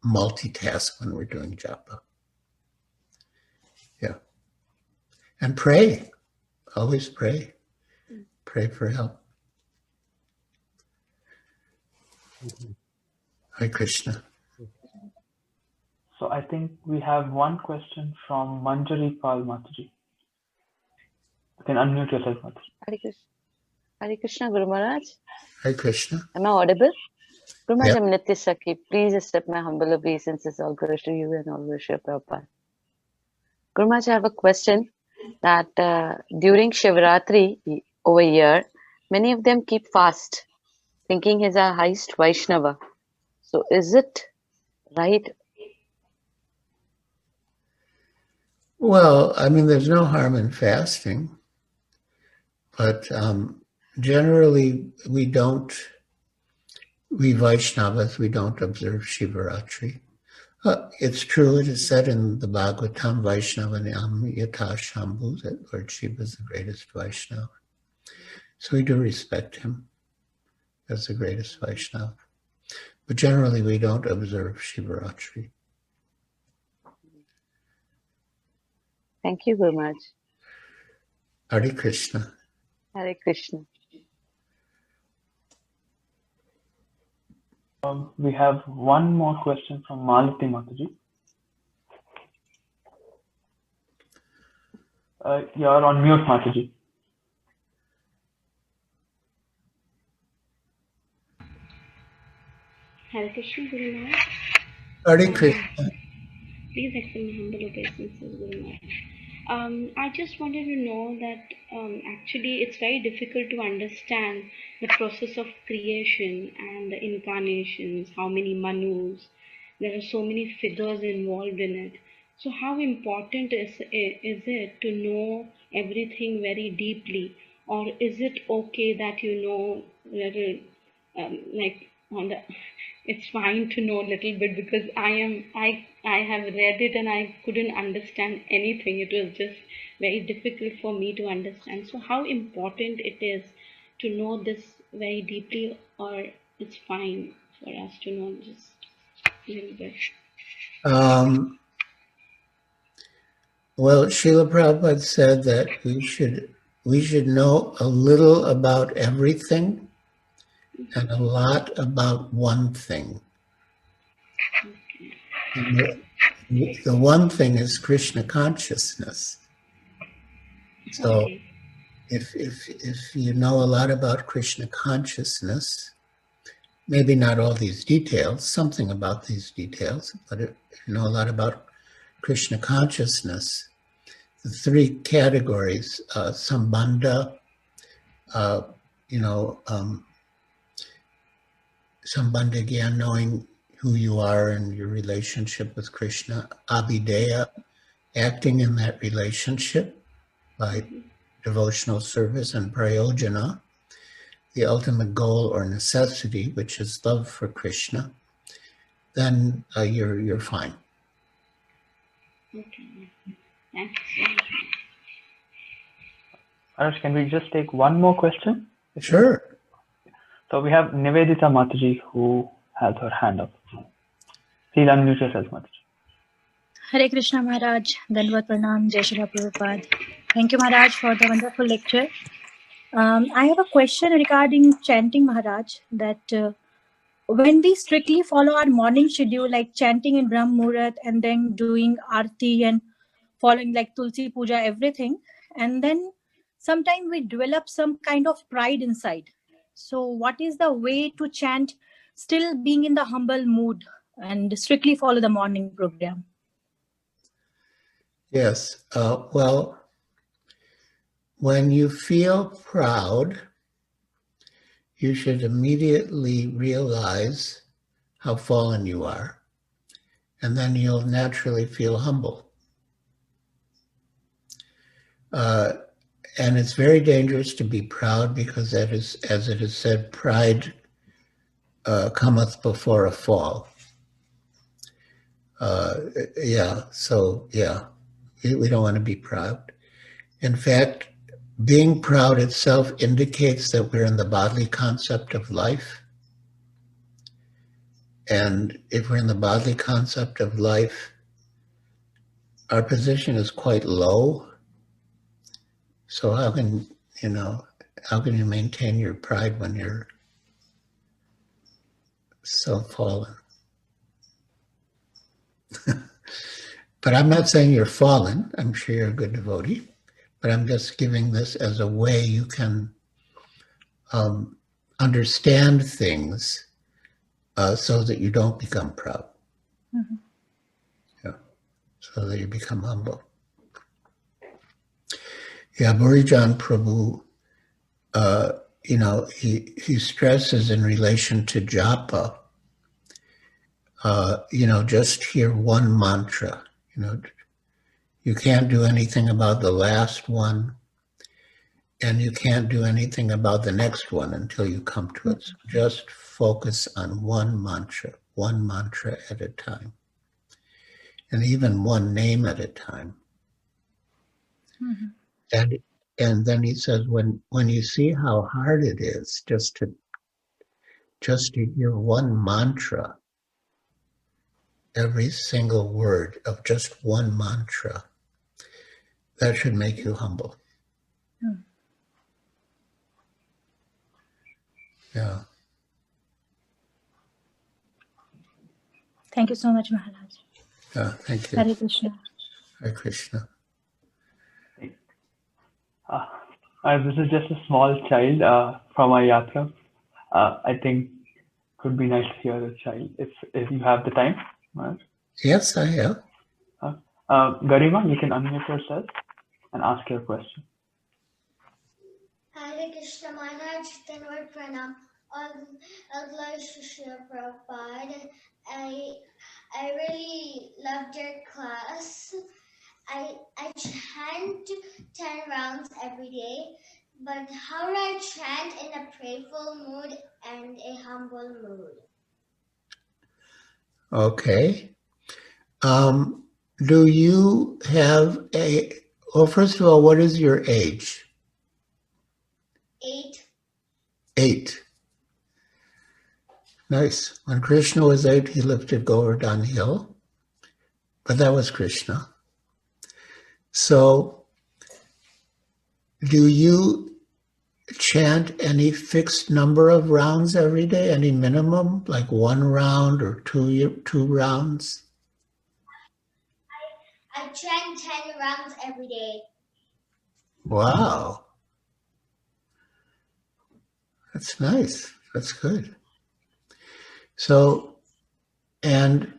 multitask when we're doing japa. Yeah. And pray. Always pray. Pray for help. Hare Krishna. So I think we have one question from Manjari Pal Mataji. You can unmute yourself, Mataji. Hare Krishna. Hare Krishna, Guru Maharaj. Hare Krishna. Am I audible? Guru Maharaj, Yep. I'm Nitya Sakhi. Please accept my humble obeisances. All glories to you and all glories to Prabhupada. Guru Maharaj, I have a question that during Shivratri over here, many of them keep fast, thinking he's a highest Vaishnava. So is it right? Well, I mean, there's no harm in fasting, but generally we Vaishnavas, we don't observe Shivaratri. It's true, it is said in the Bhagavatam, Vaishnavanyam yata Shambhu, that Lord Shiva is the greatest Vaishnava. So we do respect him as the greatest Vaishnava. But generally we don't observe Shivaratri. Thank you, Guru Maharaj. Hare Krishna. Hare Krishna. We have one more question from Malati Mataji. You're on mute, Mataji. Hare Krishna, Guru Maharaj. Hare Krishna. Please accept my humble obeisances, Guru Maharaj. I just wanted to know that actually it's very difficult to understand the process of creation and the incarnations, how many Manus, there are so many figures involved in it. So how important is it to know everything very deeply, or is it okay that you know little, like on the it's fine to know a little bit, because I have read it and I couldn't understand anything. It was just very difficult for me to understand. So how important it is to know this very deeply, or it's fine for us to know just a little bit? Well, Srila Prabhupada said that we should know a little about everything and a lot about one thing. And the one thing is Krishna consciousness. So Okay. if you know a lot about Krishna consciousness, maybe not all these details, something about these details, but if you know a lot about Krishna consciousness, the three categories, sambandha, sambandha gyan, knowing who you are and your relationship with Krishna, abhideya, acting in that relationship by devotional service, and prayojana, the ultimate goal or necessity, which is love for Krishna, then you're fine. Okay. Thank you so much. Anush, can we just take one more question? Sure. So we have Nivedita Mataji who has her hand up. Please unmute yourself, Mataji. Hare Krishna Maharaj, Dandavad Pranam, Jai Shri Prabhupada. Thank you Maharaj for the wonderful lecture. I have a question regarding chanting, Maharaj, that when we strictly follow our morning schedule, like chanting in Brahm Muhurat and then doing Aarti and following like Tulsi Puja, everything, and then sometimes we develop some kind of pride inside. So what is the way to chant still being in the humble mood and strictly follow the morning program? Yes. Well, when you feel proud, you should immediately realize how fallen you are, and then you'll naturally feel humble. And it's very dangerous to be proud, because that is, as it is said, pride cometh before a fall. We don't want to be proud. In fact, being proud itself indicates that we're in the bodily concept of life. And if we're in the bodily concept of life, our position is quite low. So how can you maintain your pride when you're so fallen? But I'm not saying you're fallen. I'm sure you're a good devotee. But I'm just giving this as a way you can understand things so that you don't become proud. Mm-hmm. Yeah. So that you become humble. Yeah, Burijan Prabhu, he stresses in relation to japa, just hear one mantra. You can't do anything about the last one, and you can't do anything about the next one until you come to it. So just focus on one mantra at a time, and even one name at a time. Mm-hmm. And then he says, when you see how hard it is just to hear one mantra, every single word of just one mantra, that should make you humble. Mm. Yeah. Thank you so much, Maharaj. Yeah, thank you. Hare Krishna. Hare Krishna. This is just a small child from our yatra. I think could be nice to hear a child if you have the time. Yes, I have. Garima, you can unmute yourself and ask your question. Hare Krishna Maharaj, Dhanwad Pranam. All glories to Srila Prabhupada. I really loved your class. I chant 10 rounds every day, but how do I chant in a prayerful mood and a humble mood? Okay. Do you have well, first of all, what is your age? 8. 8. Nice. When Krishna was 8, he lifted Govardhan Hill, but that was Krishna. So, do you chant any fixed number of rounds every day? Any minimum, like 1 round or two rounds? I chant 10 rounds every day. Wow. That's nice. That's good. So, and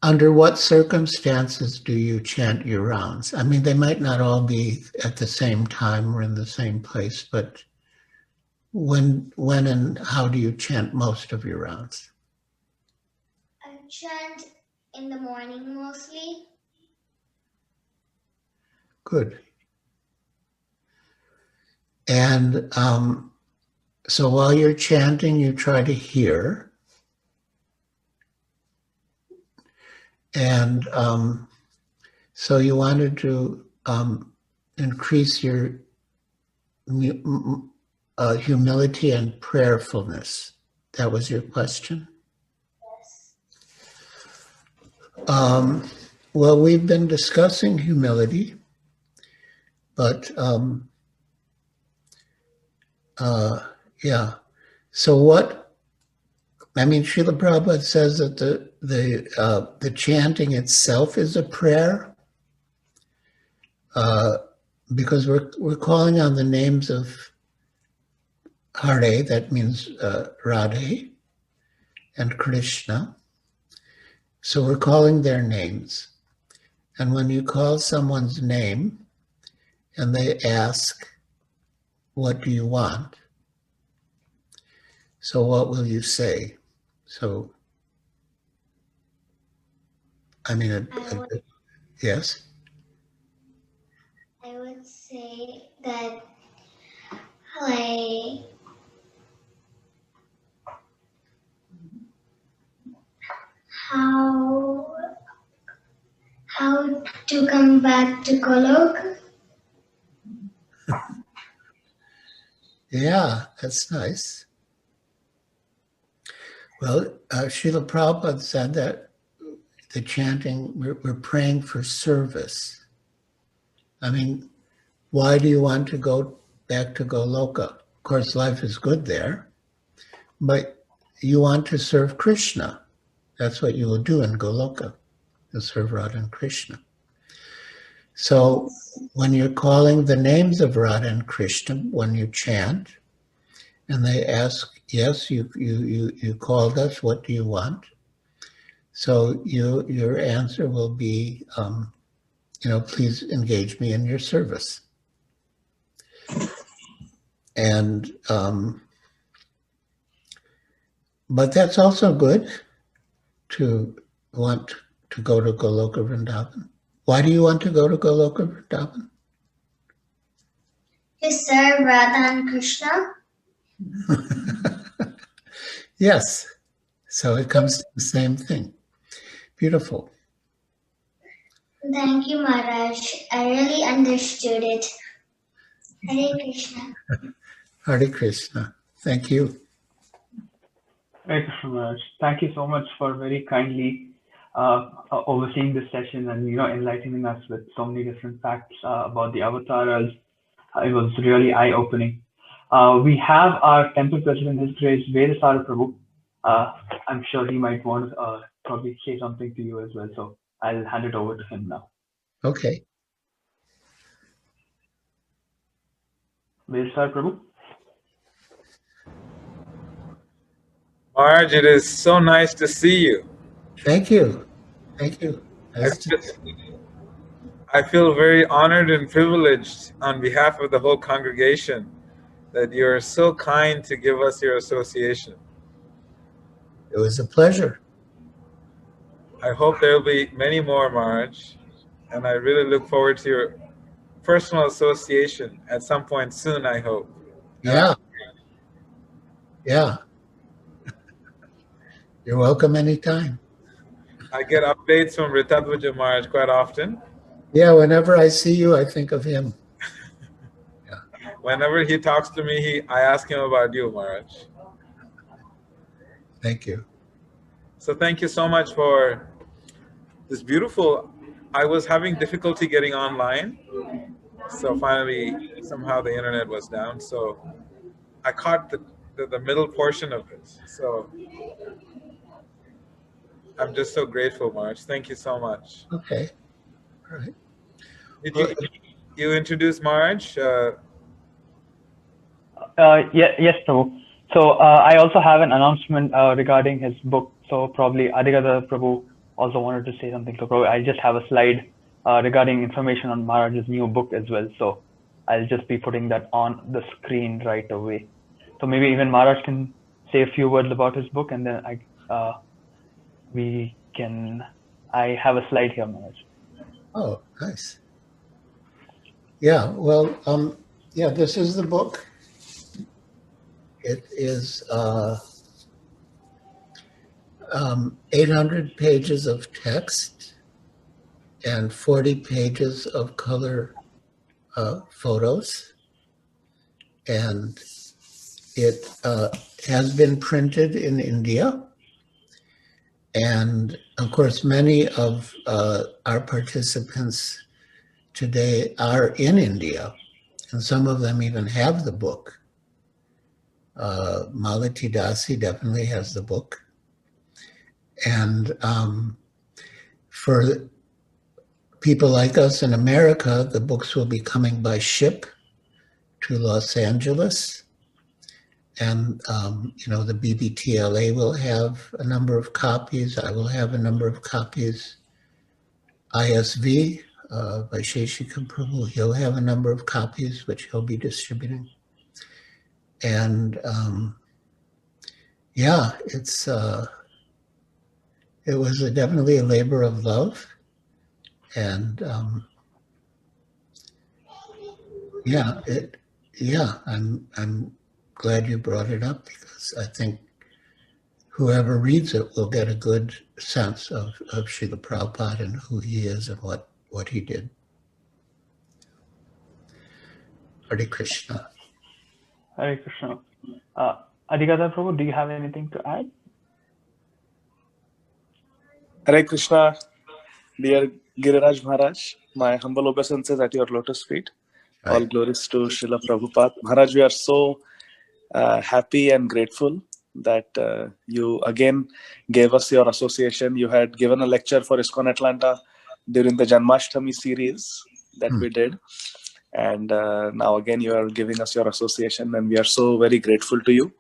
under what circumstances do you chant your rounds? I mean, they might not all be at the same time or in the same place, but when and how do you chant most of your rounds? I chant in the morning mostly. Good. And so while you're chanting, you try to hear. And so you wanted to increase your humility and prayerfulness. That was your question? Yes. Well, we've been discussing humility, but yeah. So Srila Prabhupada says that the chanting itself is a prayer, because we're calling on the names of Hare, that means Radhe, and Krishna. So we're calling their names. And when you call someone's name and they ask, what do you want? So what will you say? So, yes? I would say that, like, how to come back to Golok. Yeah, that's nice. Well, Srila Prabhupada said that the chanting, we're praying for service. I mean, why do you want to go back to Goloka? Of course, life is good there, but you want to serve Krishna. That's what you will do in Goloka. to serve Radha and Krishna. So when you're calling the names of Radha and Krishna, when you chant, and they ask, yes, you called us, what do you want? So your answer will be, please engage me in your service. And, but that's also good to want to go to Goloka Vrindavan. Why do you want to go to Goloka Vrindavan? To serve Radha and Krishna. Yes. So it comes to the same thing. Beautiful. Thank you, Maharaj. I really understood it. Hare Krishna. Hare Krishna. Thank you. Hare Krishna Maharaj. Thank you so much for very kindly overseeing this session and enlightening us with so many different facts about the Avatāras. It was really eye-opening. We have our temple president, His Grace Vedasara Prabhu. I'm sure he might want to probably say something to you as well. So I'll hand it over to him now. Okay. Vedasara Prabhu. Maharaj, it is so nice to see you. Thank you. Thank you. I feel very honored and privileged on behalf of the whole congregation that you're so kind to give us your association. It was a pleasure. I hope there will be many more, Maharaj, and I really look forward to your personal association at some point soon, I hope. Yeah. Yeah. You're welcome anytime. I get updates from Ritadvaja Maharaj quite often. Yeah, whenever I see you, I think of him. Yeah. Whenever he talks to me, I ask him about you, Maharaj. Thank you. So thank you so much for this beautiful. I was having difficulty getting online. So finally, somehow the internet was down. So I caught the middle portion of it. So I'm just so grateful, Maharaj. Thank you so much. Okay. All right. Did you introduce Maharaj? Yes, Prabhu. So I also have an announcement regarding his book. So probably Adigada Prabhu also wanted to say something. So probably I just have a slide regarding information on Maharaj's new book as well. So I'll just be putting that on the screen right away. So maybe even Maharaj can say a few words about his book, and then I have a slide here, Maharaj. Oh, nice. Yeah, well, this is the book. It is 800 pages of text and 40 pages of color photos. And it has been printed in India. And of course, many of our participants today are in India, and some of them even have the book. Malati Dasi definitely has the book. And for people like us in America, the books will be coming by ship to Los Angeles. And, the BBTLA will have a number of copies. I will have a number of copies. ISV, Vaisheshika Prabhu, he'll have a number of copies which he'll be distributing. And it was definitely a labor of love. And I'm glad you brought it up, because I think whoever reads it will get a good sense of Srila Prabhupada and who he is and what he did. Hare Krishna. Hare Krishna. Adigada Prabhu, do you have anything to add? Hare Krishna, dear Giriraj Maharaj, my humble obeisances at your lotus feet. Right. All glories to Srila Prabhupada. Maharaj, we are so happy and grateful that you again gave us your association. You had given a lecture for ISKCON Atlanta during the Janmashtami series that we did. And now again, you are giving us your association, and we are so very grateful to you.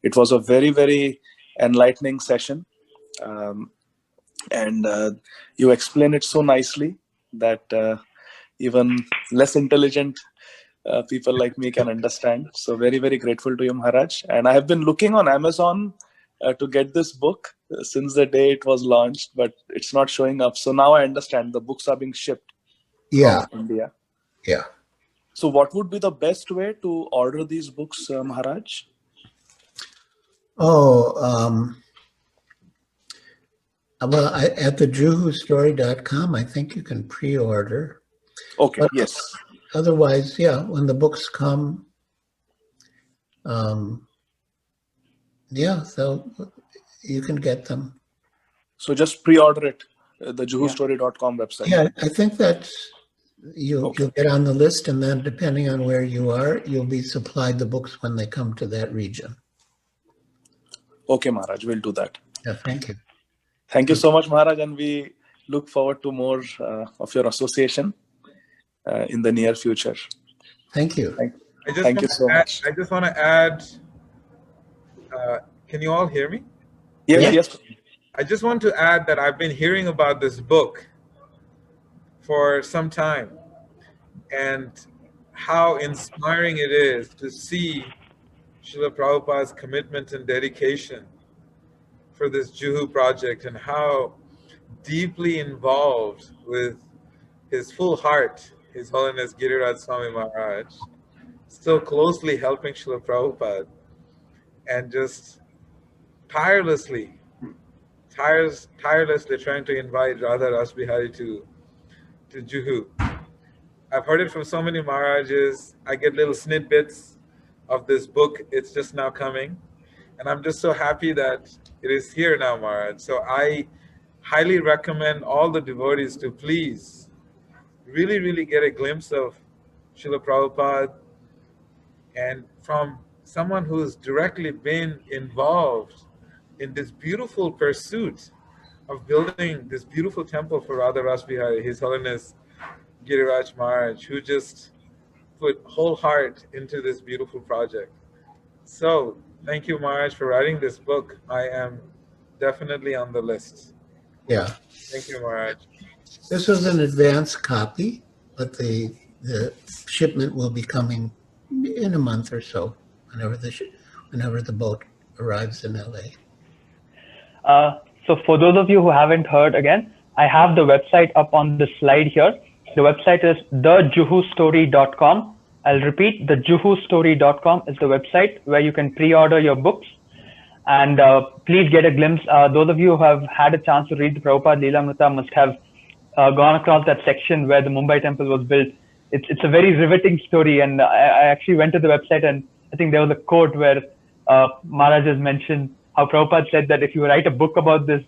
It was a very, very enlightening session. And you explain it so nicely that even less intelligent people like me can understand. So very, very grateful to you, Maharaj. And I have been looking on Amazon to get this book since the day it was launched, but it's not showing up. So now I understand the books are being shipped from India. Yeah. So what would be the best way to order these books, Maharaj? Oh, well, at the juhustory.com, I think you can pre-order. Okay, but yes. Otherwise, yeah, when the books come, yeah, so you can get them. So just pre-order it, the juhustory.com website. Yeah, I think that's, you'll get on the list, and then depending on where you are, you'll be supplied the books when they come to that region. Okay, Maharaj, we'll do that. Yeah, thank you. Thank you so much, Maharaj, and we look forward to more of your association in the near future. Thank you. Thank you so much. I just want to add, can you all hear me? Yes, yes. I just want to add that I've been hearing about this book for some time, and how inspiring it is to see Srila Prabhupada's commitment and dedication for this Juhu project, and how deeply involved with his full heart, His Holiness Giriraj Swami Maharaj, so closely helping Srila Prabhupada, and just tirelessly trying to invite Radha Rasbihari to Juhu. I've heard it from so many Maharajas. I get little snippets of this book. It's just now coming. And I'm just so happy that it is here now, Maharaj. So I highly recommend all the devotees to please really, really get a glimpse of Srila Prabhupada, and from someone who's directly been involved in this beautiful pursuit of building this beautiful temple for Radha Rasbihari, His Holiness Giriraj Maharaj, who just put whole heart into this beautiful project. So thank you, Maharaj, for writing this book. I am definitely on the list. Yeah. Thank you, Maharaj. This was an advance copy, but the shipment will be coming in a month or so, whenever the boat arrives in LA. So for those of you who haven't heard, again, I have the website up on the slide here. The website is thejuhustory.com. I'll repeat, thejuhustory.com is the website where you can pre-order your books. And please get a glimpse. Those of you who have had a chance to read the Prabhupada Leelamrita must have gone across that section where the Mumbai temple was built. It's a very riveting story. And I actually went to the website, and I think there was a quote where Maharaj has mentioned how Prabhupada said that if you write a book about this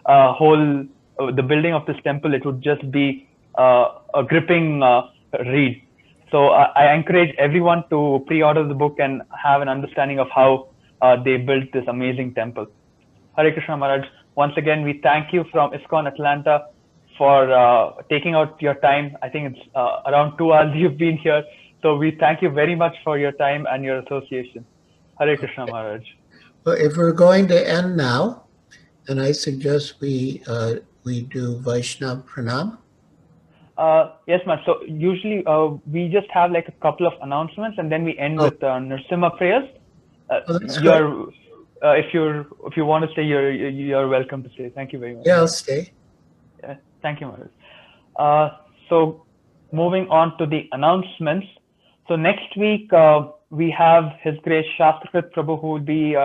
the building of this temple, it would just be a gripping read. So I encourage everyone to pre-order the book and have an understanding of how they built this amazing temple. Hare Krishna Maharaj, once again, we thank you from ISKCON Atlanta for taking out your time. I think it's around 2 hours you've been here. So we thank you very much for your time and your association. Hare Krishna Maharaj. Well, if we're going to end now, then I suggest we do Vaishnav Pranam. Yes, ma'am. So usually we just have like a couple of announcements, and then we end with Nrsimha prayers. If you want to stay, you're welcome to stay. Thank you very much. Yeah, I'll stay. Yeah, thank you, Maharaj. So moving on to the announcements. So next week we have His Grace Shastrakrit Prabhu, who will be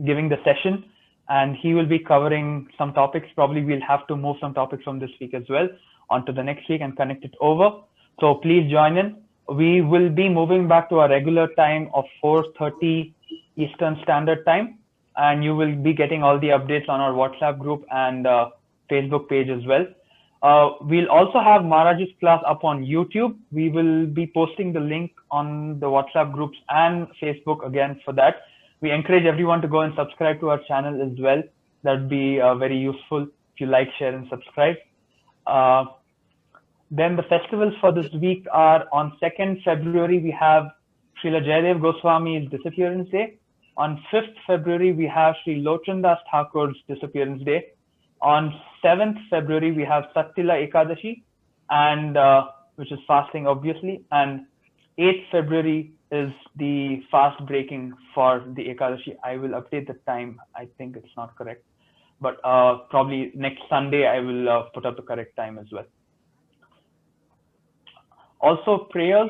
giving the session, and he will be covering some topics. Probably we'll have to move some topics from this week as well onto the next week and connect it over. So please join in. We will be moving back to our regular time of 4:30 Eastern Standard Time, and you will be getting all the updates on our WhatsApp group and Facebook page as well. We'll also have Maharaj's class up on YouTube. We will be posting the link on the WhatsApp groups and Facebook again for that. We encourage everyone to go and subscribe to our channel as well. That would be very useful if you like, share, and subscribe. Then the festivals for this week are on 2nd February, we have Srila Jayadev Goswami's Disappearance Day. On 5th February, we have Sri Lochandas Thakur's Disappearance Day. On 7th February, we have Sattila Ekadashi, and which is fasting, obviously. And 8th February is the fast breaking for the Ekadashi. I will update the time. I think it's not correct, but probably next Sunday, I will put up the correct time as well. Also, prayers.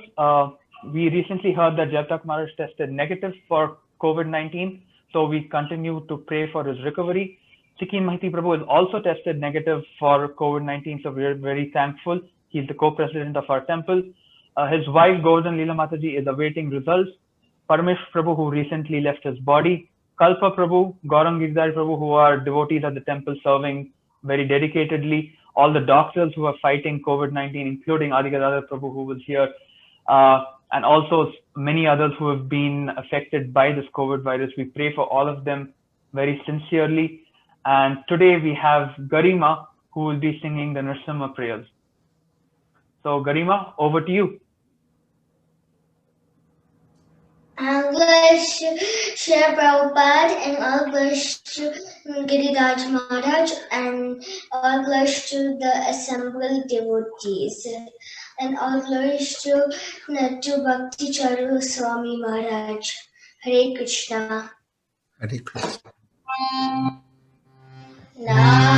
We recently heard that Jayaptak Maharaj tested negative for COVID-19, so we continue to pray for his recovery. Chiki Mahiti Prabhu is also tested negative for COVID-19, so we are very thankful. He's the co-president of our temple. His wife, Govardhan Leela Mataji, is awaiting results. Parmesh Prabhu, who recently left his body. Kalpa Prabhu, Gaurang Girdhar Prabhu, who are devotees at the temple serving very dedicatedly. All the doctors who are fighting COVID-19, including Adi Gadadhar Prabhu, who was here, and also many others who have been affected by this COVID virus. We pray for all of them very sincerely. And today we have Garima, who will be singing the Nrsimha prayers. So Garima, over to you. All glories to Srila Prabhupada, and all glories to Giriraj Maharaj, and all glories to the assembled devotees, and all glories to Bhakti Charu Swami Maharaj. Hare Krishna. Hare Krishna. Namaste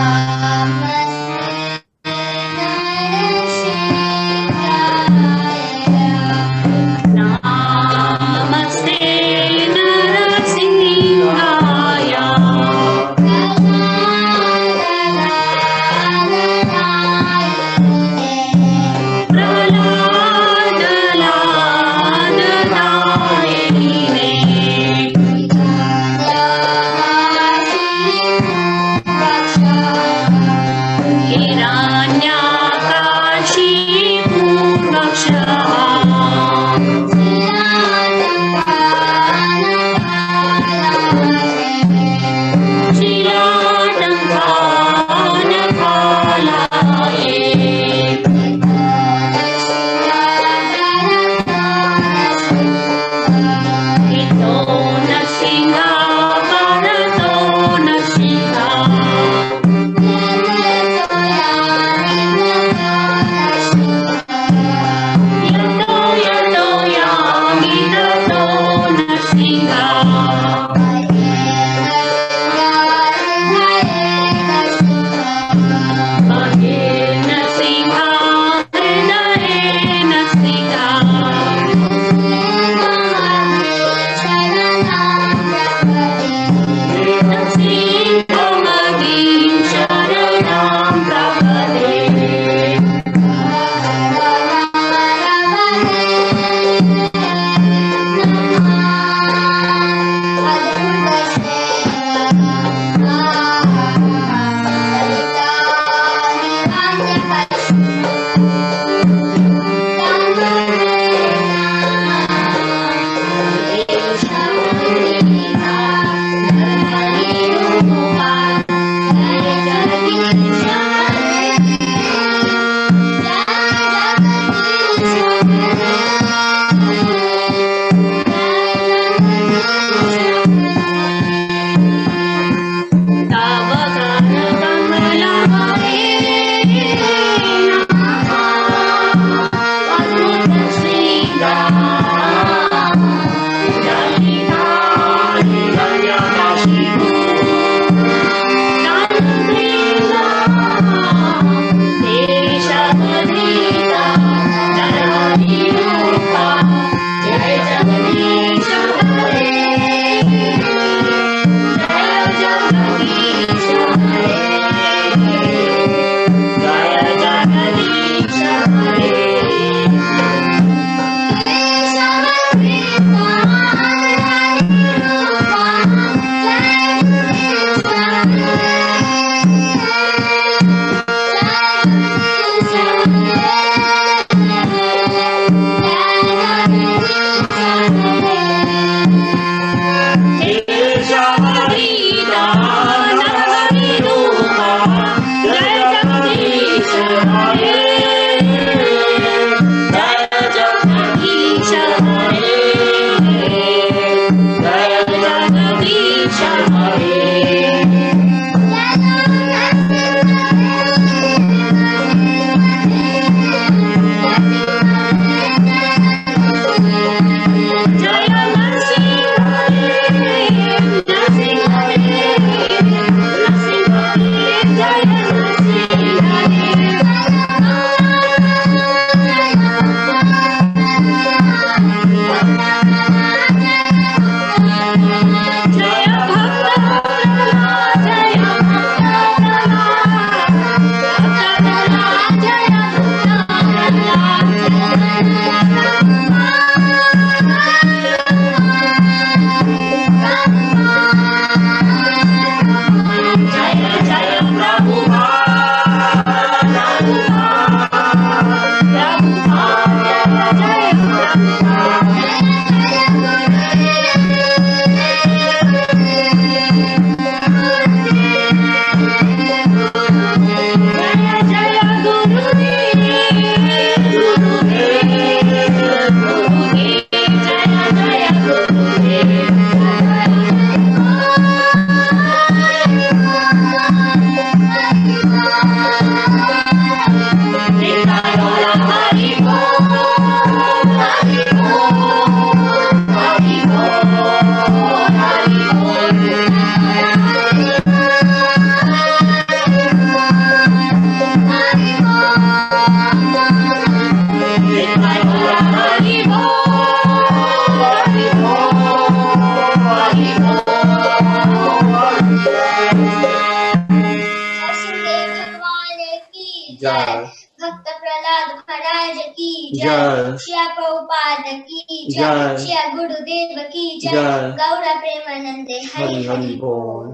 jai, Shri Prabhupada ki jai, Shri Gurudev ki jai, Gaura Premanande Hari Hari Bol.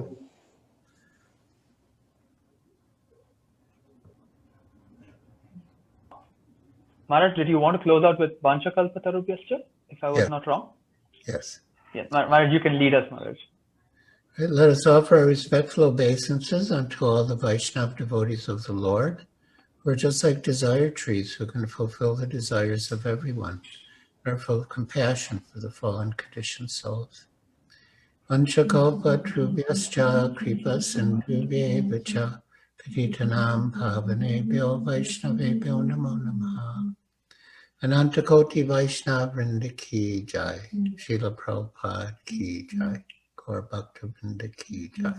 Maharaj, did you want to close out with Vancha Kalpatarubhyascha, if I was not wrong? Yes. Yes, Maharaj, you can lead us, Maharaj. Let us offer our respectful obeisances unto all the Vaishnava devotees of the Lord, who are just like desire trees who can fulfill the desires of everyone, and are full of compassion for the fallen conditioned souls. Vanchakalpatarubhyascha kripa sindhubhyevacha patitanam pavanebhyo vaishnavebhyo namo namaha. Anantakoti Vaishnava Vrinda ki jai. Srila Prabhupada ki jai. Gaur Bhakta Vrinda ki jai.